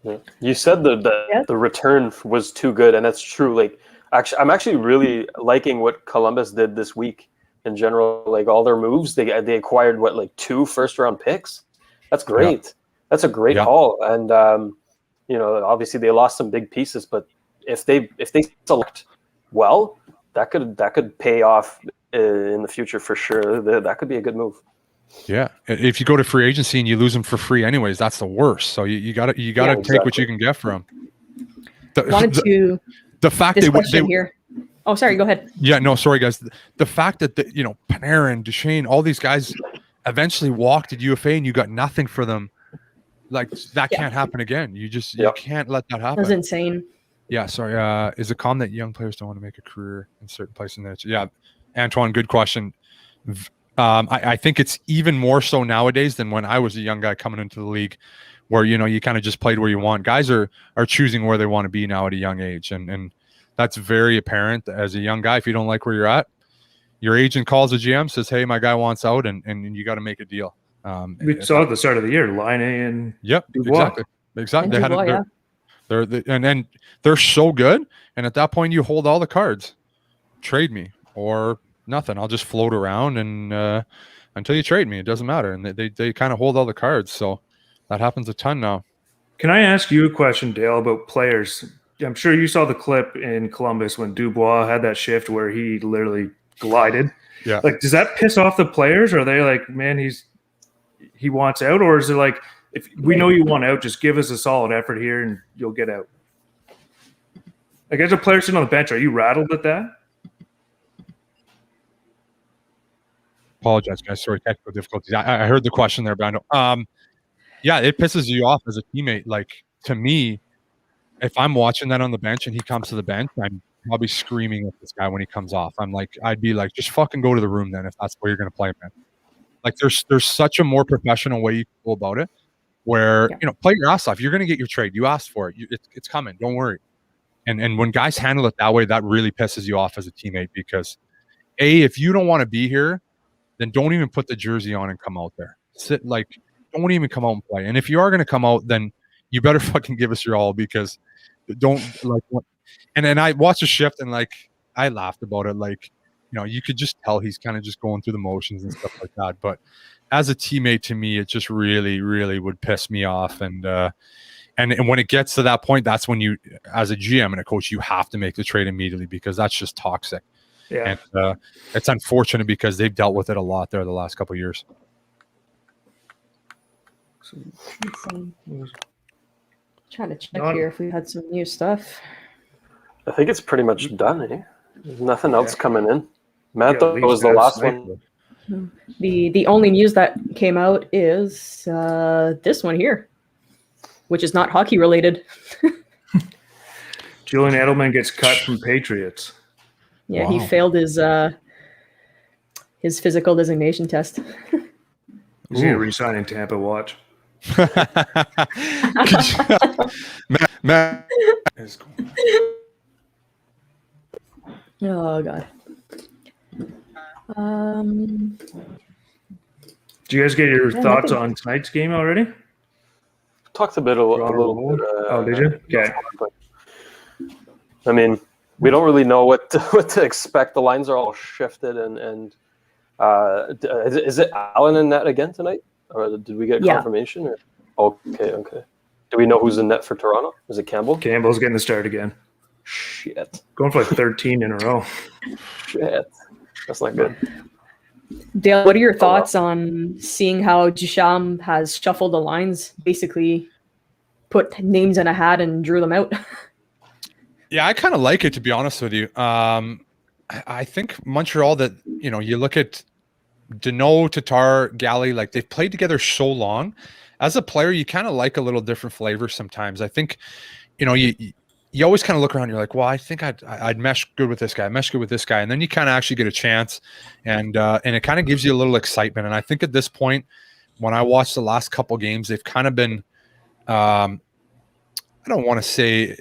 Yeah. You said the return was too good, and that's true. Like, I'm actually really liking what Columbus did this week in general. Like, all their moves, they acquired 2 first-round picks. That's great. Yeah. That's a great haul. And you know, obviously they lost some big pieces, but if they select well, that could pay off in the future for sure. That could be a good move. Yeah, if you go to free agency and you lose them for free anyways, that's the worst. So you gotta take what you can get from them. The fact they here. Oh, sorry. Go ahead. Yeah, no, sorry, guys. The fact that Panarin, Duchesne, all these guys eventually walked at UFA, and you got nothing for them. Like, that can't happen again. You can't let that happen. That's insane. Yeah, sorry. Is it common that young players don't want to make a career in certain places in the NHL? Yeah, Antoine, good question. I think it's even more so nowadays than when I was a young guy coming into the league, where you kind of just played where you want. Guys are choosing where they want to be now at a young age, and that's very apparent as a young guy. If you don't like where you're at, your agent calls the GM, says, "Hey, my guy wants out," and you got to make a deal. We saw at the start of the year, Line and Dubois. Exactly. And Dubois, they're so good, and at that point, you hold all the cards. Trade me or nothing. I'll just float around and until you trade me, it doesn't matter. And they kind of hold all the cards. So that happens a ton now. Can I ask you a question, Dale, about players? I'm sure you saw the clip in Columbus when Dubois had that shift where he literally glided. Yeah. Like, does that piss off the players? Or are they like, man, he wants out? Or is it like, if we know you want out, just give us a solid effort here and you'll get out? Like, as a player sitting on the bench, are you rattled at that? Apologize, guys. Sorry, technical difficulties. I heard the question there, but I know. Yeah, it pisses you off as a teammate. Like, to me, if I'm watching that on the bench and he comes to the bench, I'm probably screaming at this guy when he comes off. I'd be like, just fucking go to the room then if that's where you're going to play, man. Like, there's such a more professional way you can go about it, where play your ass off. You're going to get your trade. You asked for it. It's coming. Don't worry. And when guys handle it that way, that really pisses you off as a teammate, because if you don't want to be here, then don't even put the jersey on and come out there. Don't even come out and play. And if you are going to come out, then you better fucking give us your all, because and then I watched the shift and I laughed about it. You could just tell he's kind of just going through the motions and stuff like that. But as a teammate, to me, it just really, really would piss me off. And when it gets to that point, that's when you, as a GM and a coach, you have to make the trade immediately, because that's just toxic. Yeah. And it's unfortunate because they've dealt with it a lot there the last couple of years. Trying to check here if we had some new stuff. I think it's pretty much done, eh? There's nothing else coming in. Yeah, Mantha was the last one. The only news that came out is this one here, which is not hockey related. Julian Edelman gets cut from Patriots. Yeah, Wow. he failed his physical designation test. He's going to resign in Tampa. Watch. Matt, Oh god. Do you guys get your thoughts nothing. on tonight's game already? Talked a little bit. Oh, did you? Okay. I mean, we don't really know what to expect. The lines are all shifted, and is it Allen in net again tonight, or did we get Yeah. confirmation? Or okay. Do we know who's in net for Toronto? Is it Campbell? Campbell's getting the start again. Shit. Going for like 13 in a row. Shit. That's not good. Dale, what are your thoughts on seeing how Duchamp has shuffled the lines, basically put names in a hat and drew them out? Yeah, I kind of like it, to be honest with you. I think Montreal, that, you know, you look at Danault, Tatar, Galley, like they've played together so long. As a player, you kind of like a little different flavor sometimes. I think, you know, you always kind of look around, you're like, well, I think I'd mesh good with this guy, and then you kind of actually get a chance, and it kind of gives you a little excitement. And I think at this point, when I watched the last couple games, they've kind of been, I don't want to say,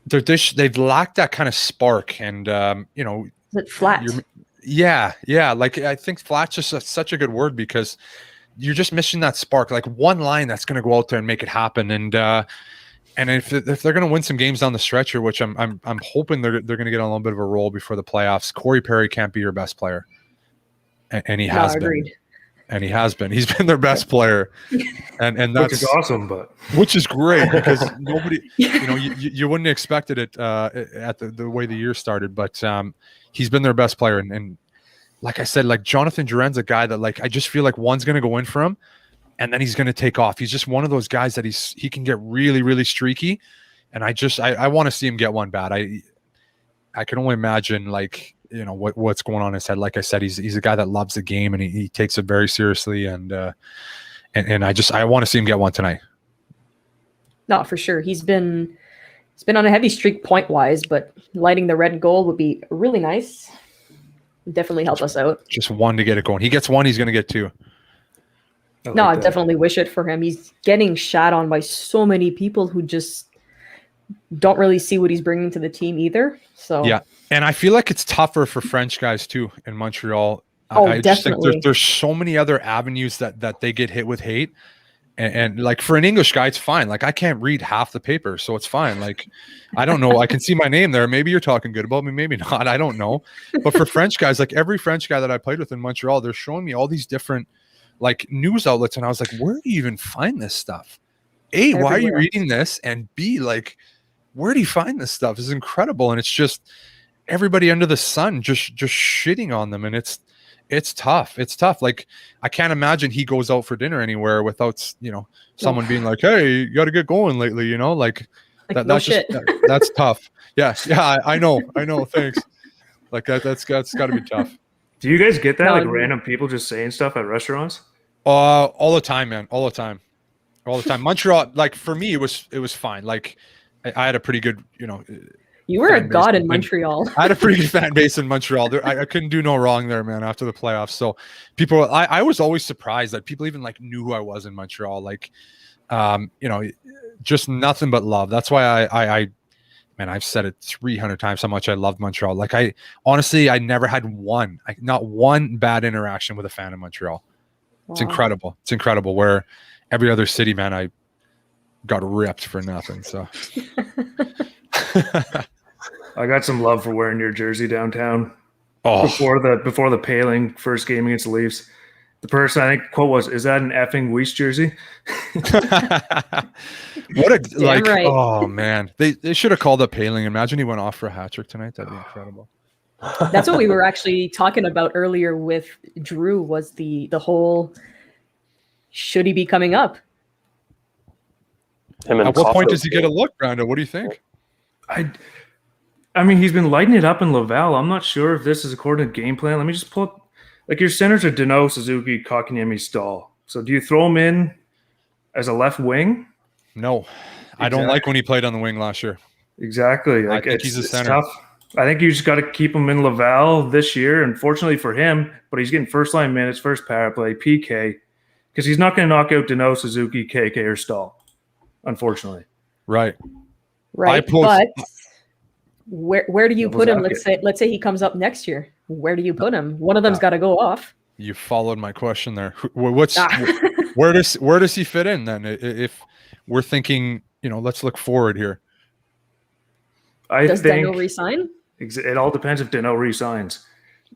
they've lacked that kind of spark, and you know, Is it flat? yeah. Like I think flat's just such a good word, because you're just missing that spark, like one line that's going to go out there and make it happen. And if they're going to win some games down the stretch here, which I'm hoping they're going to get on a little bit of a roll before the playoffs, Corey Perry can't be your best player, and he has been. Agreed. And he has been. He's been their best player, and that's Which is awesome, but which is great, because nobody, you know, you wouldn't have expected it at the way the year started, but he's been their best player, and like I said, like Jonathan Drouin's a guy that, like, I just feel like one's going to go in for him, and then he's going to take off. He's just one of those guys that he can get really, really streaky, and I want to see him get one bad. I can only imagine, like, you know, what's going on in his head. Like I said, he's a guy that loves the game, and he takes it very seriously, and I want to see him get one tonight. No, for sure. He's been on a heavy streak point wise, but lighting the red and gold would be really nice. Definitely help us out. Just one to get it going. He gets one, he's going to get two. I definitely wish it for him. He's getting shat on by so many people who just don't really see what he's bringing to the team either. So yeah, and I feel like it's tougher for French guys too in Montreal. Oh, I just definitely. think there's so many other avenues that they get hit with hate. And like for an English guy, it's fine. Like I can't read half the paper, so it's fine. Like I don't know. I can see my name there. Maybe you're talking good about me, maybe not. I don't know. But for French guys, like every French guy that I played with in Montreal, they're showing me all these different like news outlets, and I was like, where do you even find this stuff? A, why are you reading this? And B, like, where do you find this stuff? It's incredible, and it's just everybody under the sun just shitting on them, and it's tough. It's tough. Like I can't imagine he goes out for dinner anywhere without, you know, someone being like, "Hey, you got to get going lately," you know, like that. No That's shit. that's tough. Yeah, I know. Thanks. Like that's got to be tough. do you guys get that? No, Like random people just saying stuff at restaurants? All the time, man. All the time. Montreal, like for me, it was fine. Like I had a pretty good, you know. You were a fan god base. in Montreal. I had a pretty good fan base in Montreal. I couldn't do no wrong there, man, after the playoffs. So people, I was always surprised that people even like knew who I was in Montreal. Like, you know, just nothing but love. That's why man, I've said it 300 times how much I loved Montreal. Like I never had not one bad interaction with a fan in Montreal. Wow. It's incredible. It's incredible. Where every other city, man, I got ripped for nothing. So I got some love for wearing your jersey downtown. oh, Before the Poehling first game against the Leafs, the person, I think quote was, "Is that an effing Weise jersey?" what a right. Oh man, they should have called up Poehling. Imagine he went off for a hat trick tonight. That'd be incredible. That's what we were actually talking about earlier with Drew, was the whole, should he be coming up? At what point does he get a look, Brando? What do you think? I mean, he's been lighting it up in Laval. I'm not sure if this is according to game plan. Let me just pull up. Like, your centers are Danault, Suzuki, Kotkaniemi, Stahl. So do you throw him in as a left wing? No. I don't like when he played on the wing last year. Exactly. Like, I think he's a center. Tough. I think you just got to keep him in Laval this year. Unfortunately for him, but he's getting first line minutes, first power play, PK, because he's not going to knock out Danault, Suzuki, KK, or Stahl. Unfortunately. Right. But where do you put him? Let's say he comes up next year. Where do you put him? One of them's got to go off. You followed my question there. Where does he fit in then? If we're thinking, let's look forward here. Does Danault resign? It all depends if Danault resigns.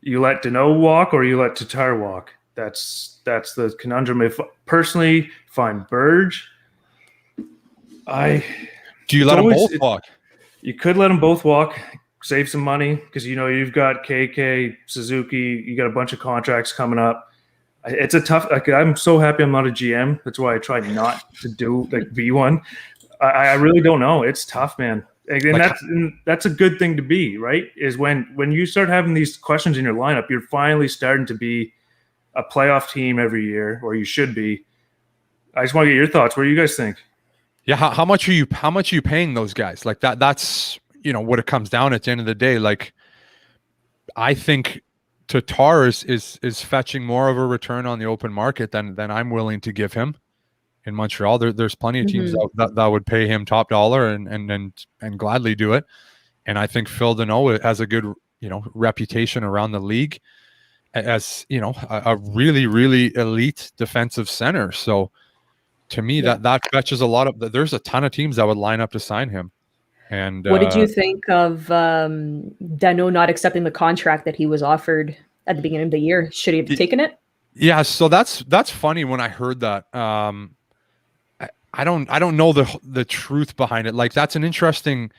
You let Danault walk or you let Tatar walk. That's the conundrum. If personally, find Burge. Do you let them both walk? You could let them both walk. Save some money because you've got KK, Suzuki, you got a bunch of contracts coming up. It's a tough. I'm so happy I'm not a GM. That's why I try not to be one. I really don't know. It's tough, man. And that's a good thing to be, right? Is when you start having these questions in your lineup, you're finally starting to be a playoff team every year, or you should be. I just want to get your thoughts. What do you guys think? Yeah, how much are you paying those guys? Like that's what it comes down at the end of the day. Like, I think Tatar is fetching more of a return on the open market than I'm willing to give him in Montreal. There's plenty of teams that would pay him top dollar and gladly do it. And I think Phil Danault has a good reputation around the league as a really, really elite defensive center. So to me, that fetches a lot of. There's a ton of teams that would line up to sign him. And what did you think of Danault not accepting the contract that he was offered at the beginning of the year? Should he have taken it? Yeah, so that's funny when I heard that. I don't know the truth behind it. Like, that's an interesting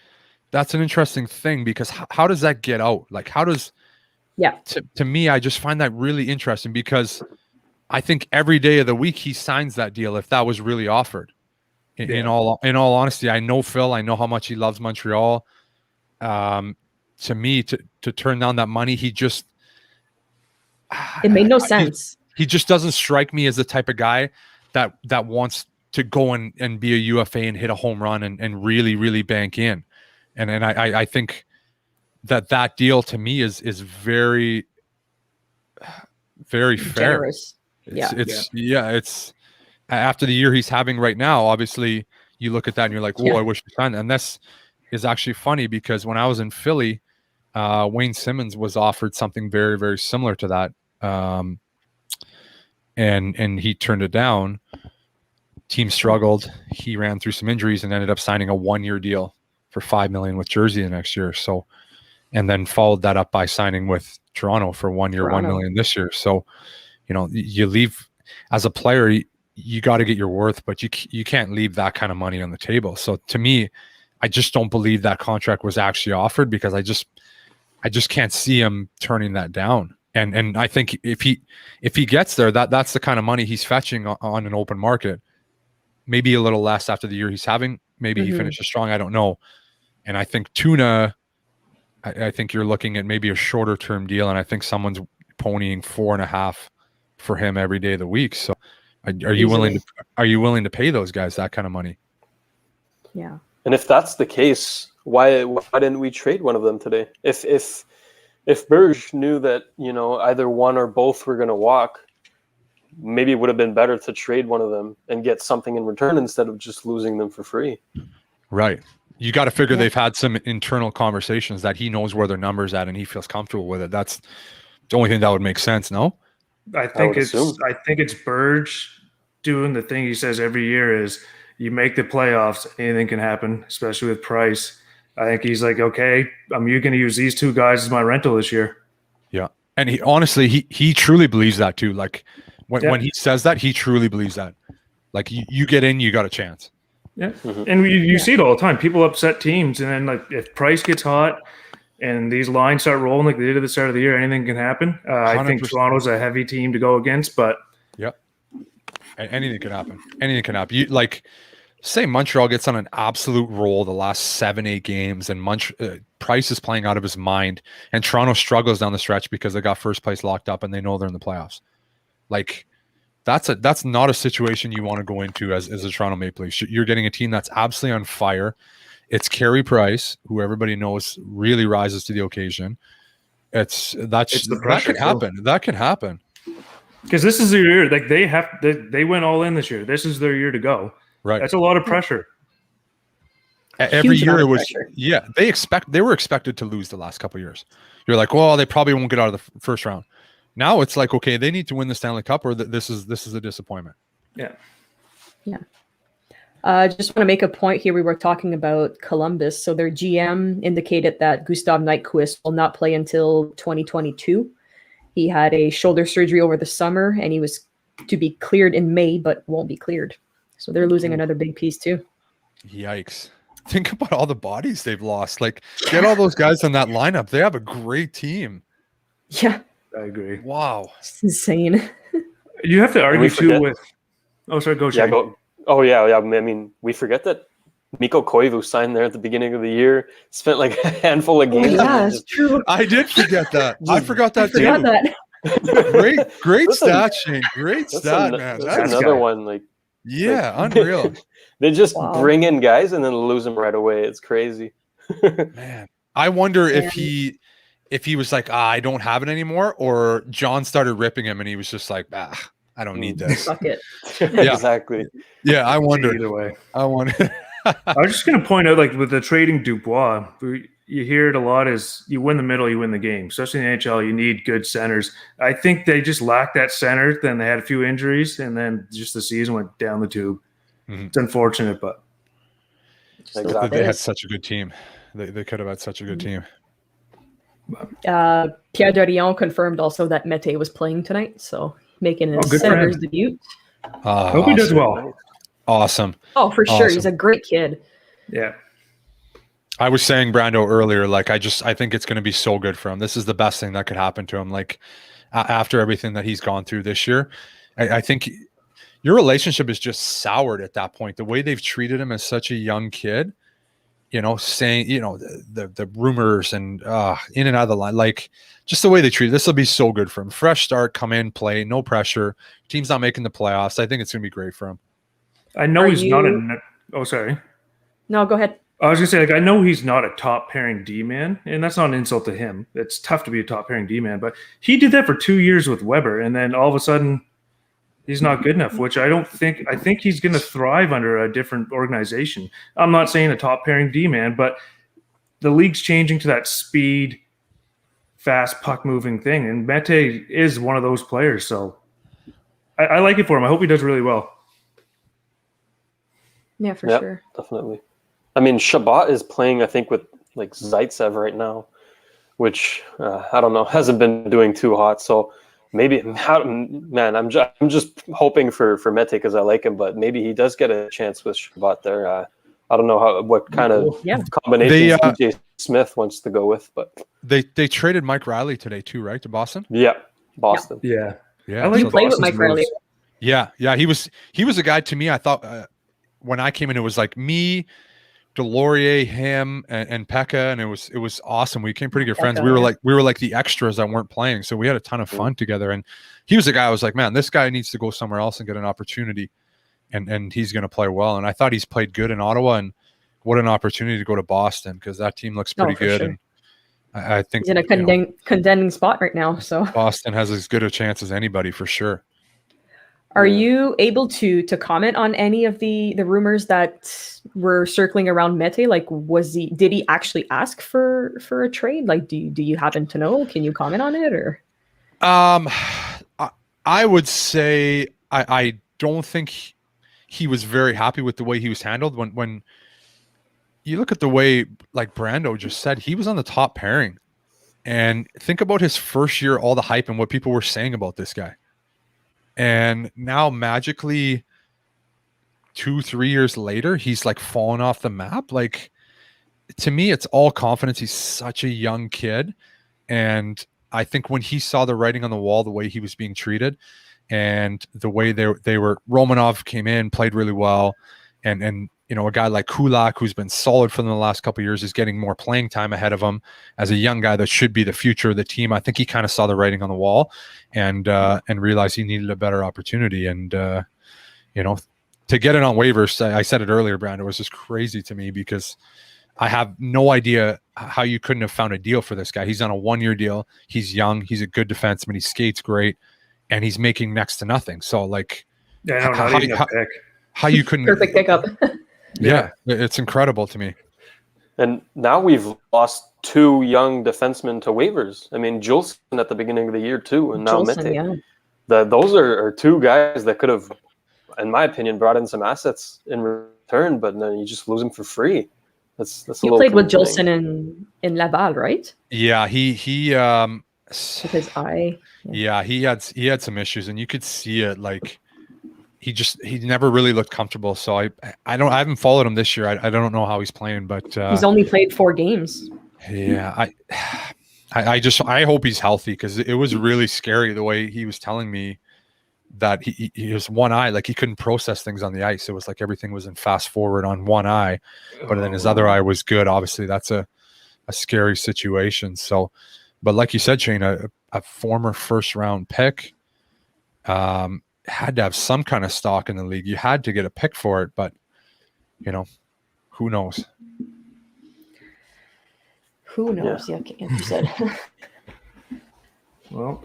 thing, because how does that get out? Like, how does to me, I just find that really interesting, because I think every day of the week he signs that deal if that was really offered. In all honesty, I know Phil. I know how much he loves Montreal. To me, to turn down that money, it made no sense. He just doesn't strike me as the type of guy that wants to go and be a UFA and hit a home run and really, really bank in. And I think that deal to me is very, very fair. Generous. It's after the year he's having right now. Obviously, you look at that and you're like, "Oh, I wish he signed." And this is actually funny, because when I was in Philly, Wayne Simmons was offered something very, very similar to that, and he turned it down. Team struggled. He ran through some injuries and ended up signing a 1-year deal for $5 million with Jersey the next year. So, and then followed that up by signing with Toronto for 1 year, $1 million this year. So, you leave as a player. You got to get your worth, but you can't leave that kind of money on the table. So to me, I just don't believe that contract was actually offered, because I just can't see him turning that down. And I think if he gets there, that's the kind of money he's fetching on an open market. Maybe a little less after the year he's having. Maybe he finishes strong. I don't know. And I think Tuna, I think you're looking at maybe a shorter term deal, and I think someone's ponying 4.5 for him every day of the week. So. Are you willing to pay those guys that kind of money? Yeah. And if that's the case, why didn't we trade one of them today? If Berge knew that either one or both were going to walk, maybe it would have been better to trade one of them and get something in return instead of just losing them for free. Right. You got to figure they've had some internal conversations that he knows where their number's at and he feels comfortable with it. That's the only thing that would make sense. No. I think it's Burge doing the thing he says every year is, you make the playoffs, anything can happen, especially with Price. I think he's like, okay, I'm going to use these two guys as my rental this year. Yeah. And he honestly, he truly believes that too. Like when he says that, he truly believes that. Like you get in, you got a chance. Yeah. And you see it all the time. People upset teams. And then like if Price gets hot, and these lines start rolling like they did at the start of the year, anything can happen. I think 100%. Toronto's a heavy team to go against, but Yep. Anything can happen. Anything can happen. You like say Montreal gets on an absolute roll the last 7-8 games, and Price is playing out of his mind, and Toronto struggles down the stretch because they got first place locked up and they know they're in the playoffs. Like that's not a situation you want to go into as a Toronto Maple Leafs. You're getting a team that's absolutely on fire. It's Carey Price, who everybody knows really rises to the occasion. That can happen. That can happen. Because this is their year. Like they went all in this year. This is their year to go. Right. That's a lot of pressure. Every year it was pressure. yeah. They were expected to lose the last couple of years. You're like, well, they probably won't get out of the first round. Now it's like, okay, they need to win the Stanley Cup, or this is a disappointment. Yeah. Just want to make a point here. We were talking about Columbus. So their GM indicated that Gustav Nyquist will not play until 2022. He had a shoulder surgery over the summer, and he was to be cleared in May, but won't be cleared. So they're losing another big piece too. Yikes. Think about all the bodies they've lost. Like, get all those guys in that lineup. They have a great team. Yeah. I agree. Wow. It's insane. You have to argue too forget- with. Oh, sorry. Go. Yeah, Shane. go. Oh yeah. I mean, we forget that Mikko Koivu signed there at the beginning of the year. Spent like a handful of games. Yeah, it's true. I did forget that. I forgot that too. Forgot that. Great That's stat, Shane. Great That's, stat, man. that's another one. Like Yeah, unreal. they just Wow. bring in guys and then lose them right away. It's crazy. Man, I wonder if he was like, I don't have it anymore, or John started ripping him and he was just like, I don't need this. Fuck it. Exactly. Yeah, I wonder. Either way. I wonder. I was just going to point out, like with the trading Dubois, you hear it a lot is you win the middle, you win the game. Especially in the NHL, you need good centers. I think they just lacked that center. Then they had a few injuries, and then just the season went down the tube. Mhm. It's unfortunate, but Exactly. They had such a good team. They could have had such a good team. Pierre Dorion confirmed also that Mete was playing tonight, so making his good for Senators him. debut. Ah, hope he does well. Awesome. Oh, for sure. He's Awesome. a great kid. Yeah. I was saying, Brando, earlier, like I think it's going to be so good for him. This is the best thing that could happen to him. Like after everything that he's gone through this year, I think your relationship is just soured at that point. The way they've treated him as such a young kid, saying, the rumors and in and out of the line, like just the way they treat it. This will be so good for him. Fresh start, come in, play, no pressure. Team's not making the playoffs. I think it's going to be great for him. I know Are he's not you- a. Oh, sorry. No, go ahead. I was gonna say, like, I know he's not a top pairing D man, and that's not an insult to him. It's tough to be a top pairing D man, but he did that for 2 years with Weber, and then all of a sudden, he's not good enough. Which I don't think. I think he's gonna thrive under a different organization. I'm not saying a top pairing D man, but the league's changing to that speed, fast puck moving thing, and Mete is one of those players. So I like it for him. I hope he does really well. Yeah, for Yep. sure. Definitely. I mean, Shabbat is playing, I think, with like Zaitsev right now, which I don't know, hasn't been doing too hot. So maybe, man, I'm just hoping for Mete because I like him, but maybe he does get a chance with Shabbat there. I don't know what kind of Yeah. combination DJ Smith wants to go with, but They traded Mike Riley today too, right, to Boston? yeah, Boston. Yeah, Yeah. I like You played with Boston's Mike Riley. moves. Yeah. He was a guy to me. I thought when I came in, it was like me, Delorier, him, and Pekka, and it was awesome. We became pretty good friends. We were like the extras that weren't playing, so we had a ton of fun together. And he was a guy I was like, man, this guy needs to go somewhere else and get an opportunity, and he's going to play well. And I thought he's played good in Ottawa, and what an opportunity to go to Boston because that team looks pretty for good. sure. And I think He's in a contending spot right now. So Boston has as good a chance as anybody for sure. are you able to comment on any of the rumors that were circling around Mete? Like, did he actually ask for a trade? Like, do you happen to know? Can you comment on it or? I would say I don't think he was very happy with the way he was handled. When you look at the way, like Brando just said, he was on the top pairing, and think about his first year, all the hype and what people were saying about this guy. And now magically 2-3 years later, he's like fallen off the map. Like to me, it's all confidence. He's such a young kid. And I think when he saw the writing on the wall, the way he was being treated and the way they were, Romanov came in, played really well. And you know, a guy like Kulak, who's been solid for them the last couple of years, is getting more playing time ahead of him as a young guy that should be the future of the team. I think he kind of saw the writing on the wall and realized he needed a better opportunity. And, you know, to get it on waivers, I said it earlier, Brand, it was just crazy to me because I have no idea how you couldn't have found a deal for this guy. He's on a 1-year deal. He's young. He's a good defenseman. He skates great, and he's making next to nothing. So, like, how you couldn't Perfect pickup. Yeah, it's incredible to me. And now we've lost 2 young defensemen to waivers. I mean, Jolson at the beginning of the year too, and now Mete. Yeah. Those are 2 guys that could have, in my opinion, brought in some assets in return, but then you just lose them for free. That's you played with Jolson in Laval, right? Yeah, he with his eye. Yeah, he had some issues, and you could see it. Like he never really looked comfortable. So I haven't followed him this year. I don't know how he's playing, but he's only played 4 games. Yeah, I hope he's healthy because it was really scary the way he was telling me that he has one eye, like he couldn't process things on the ice. It was like everything was in fast forward on one eye, but then his other eye was good. Obviously, that's a scary situation. So, but like you said, Shane, a former first-round pick had to have some kind of stock in the league. You had to get a pick for it, but you know, who knows? Who knows? Yeah, like you said. Well.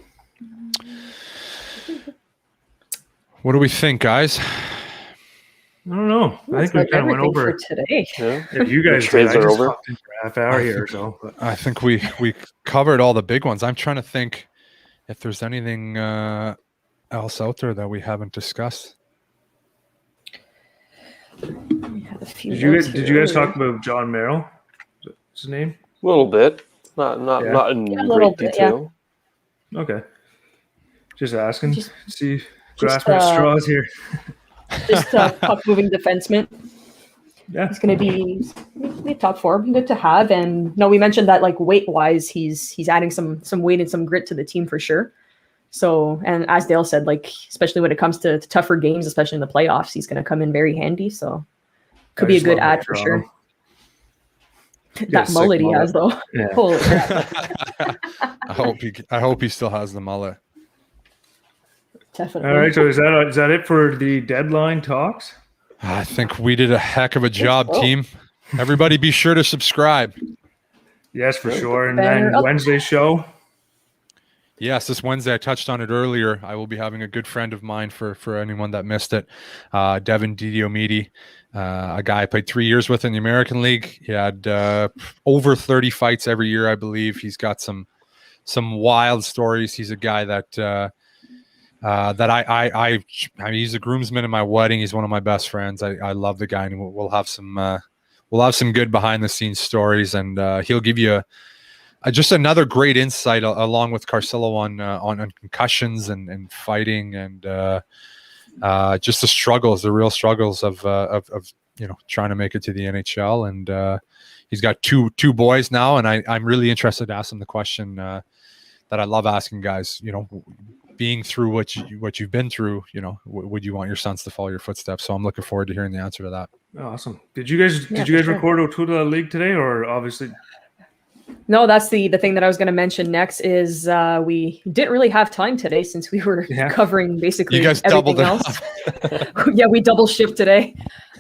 What do we think, guys? I don't know. I think we kind of went over today. Yeah, you guys trades are over. For a half hour here or so. But. I think we covered all the big ones. I'm trying to think if there's anything else out there that we haven't discussed. We had a few did you guys talk about John Merill? Is his name? A little bit, not in great detail. Yeah. Okay. Just asking. See. Grasp my straws here. Just puck moving defenseman. Yeah, he's going to be top 4. Good to have. And no, we mentioned that like weight wise, he's adding some weight and some grit to the team for sure. So, and as Dale said, like especially when it comes to tougher games, especially in the playoffs, he's going to come in very handy. So, could be a good ad for sure. That mullet he has though. Yeah. Holy crap. I hope he still has the mullet. Definitely. All right, so is that it for the deadline talks? I think we did a heck of a job, team. Everybody be sure to subscribe. Yes, for sure. And then Wednesday's show? Yes, this Wednesday, I touched on it earlier. I will be having a good friend of mine for anyone that missed it, Devin Didiomidi, a guy I played 3 years with in the American League. He had over 30 fights every year, I believe. He's got some wild stories. He's a guy that I mean, he's a groomsman in my wedding. He's one of my best friends. I love the guy, and we'll have some good behind the scenes stories, and he'll give you just another great insight along with Carcillo on concussions and fighting and just the real struggles of you know, trying to make it to the NHL. And he's got two boys now, and I'm really interested to ask him the question that I love asking guys. You know, being through what you've been through, you know, would you want your sons to follow your footsteps? So I'm looking forward to hearing the answer to that. Awesome. Did you guys record O'Toole League today, or obviously? No, that's the thing that I was going to mention next is we didn't really have time today since we were covering basically you guys everything else. Yeah, we double shift today.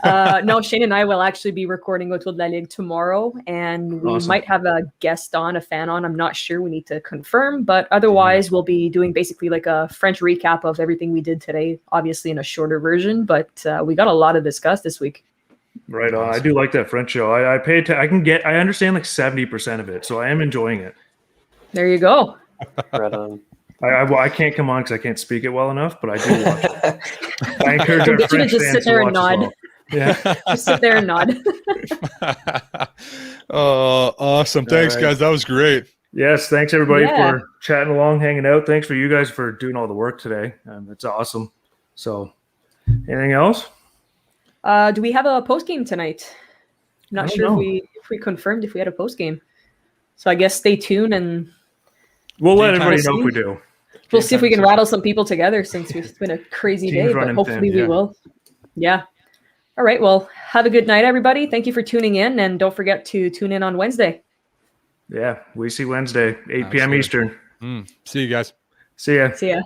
No, Shane and I will actually be recording Autour de la Ligue tomorrow, and we might have a guest on, a fan on. I'm not sure. We need to confirm, but otherwise we'll be doing basically like a French recap of everything we did today, obviously in a shorter version, but we got a lot to discuss this week. Right on. I do like that French show. I understand like 70% of it, so I am enjoying it. There you go. Right on. I can't come on because I can't speak it well enough, but I do watch it. I encourage our French just fans sit there to and watch nod. as well. Yeah. Just sit there and nod. Oh, awesome. Thanks, guys. That was great. Yes, thanks everybody for chatting along, hanging out. Thanks for you guys for doing all the work today. It's awesome. So, anything else? Do we have a post game tonight? Not don't sure know. if we confirmed if we had a post game. So I guess stay tuned and We'll let Game everybody time. know if we do. we'll see if we can rattle some people together since it's been a crazy Team's day, but running hopefully thin, we yeah. will. Yeah. All right. Well, have a good night, everybody. Thank you for tuning in, and don't forget to tune in on Wednesday. Yeah, we see Wednesday, 8 p.m. Absolutely. Eastern. See you guys. See ya. See ya.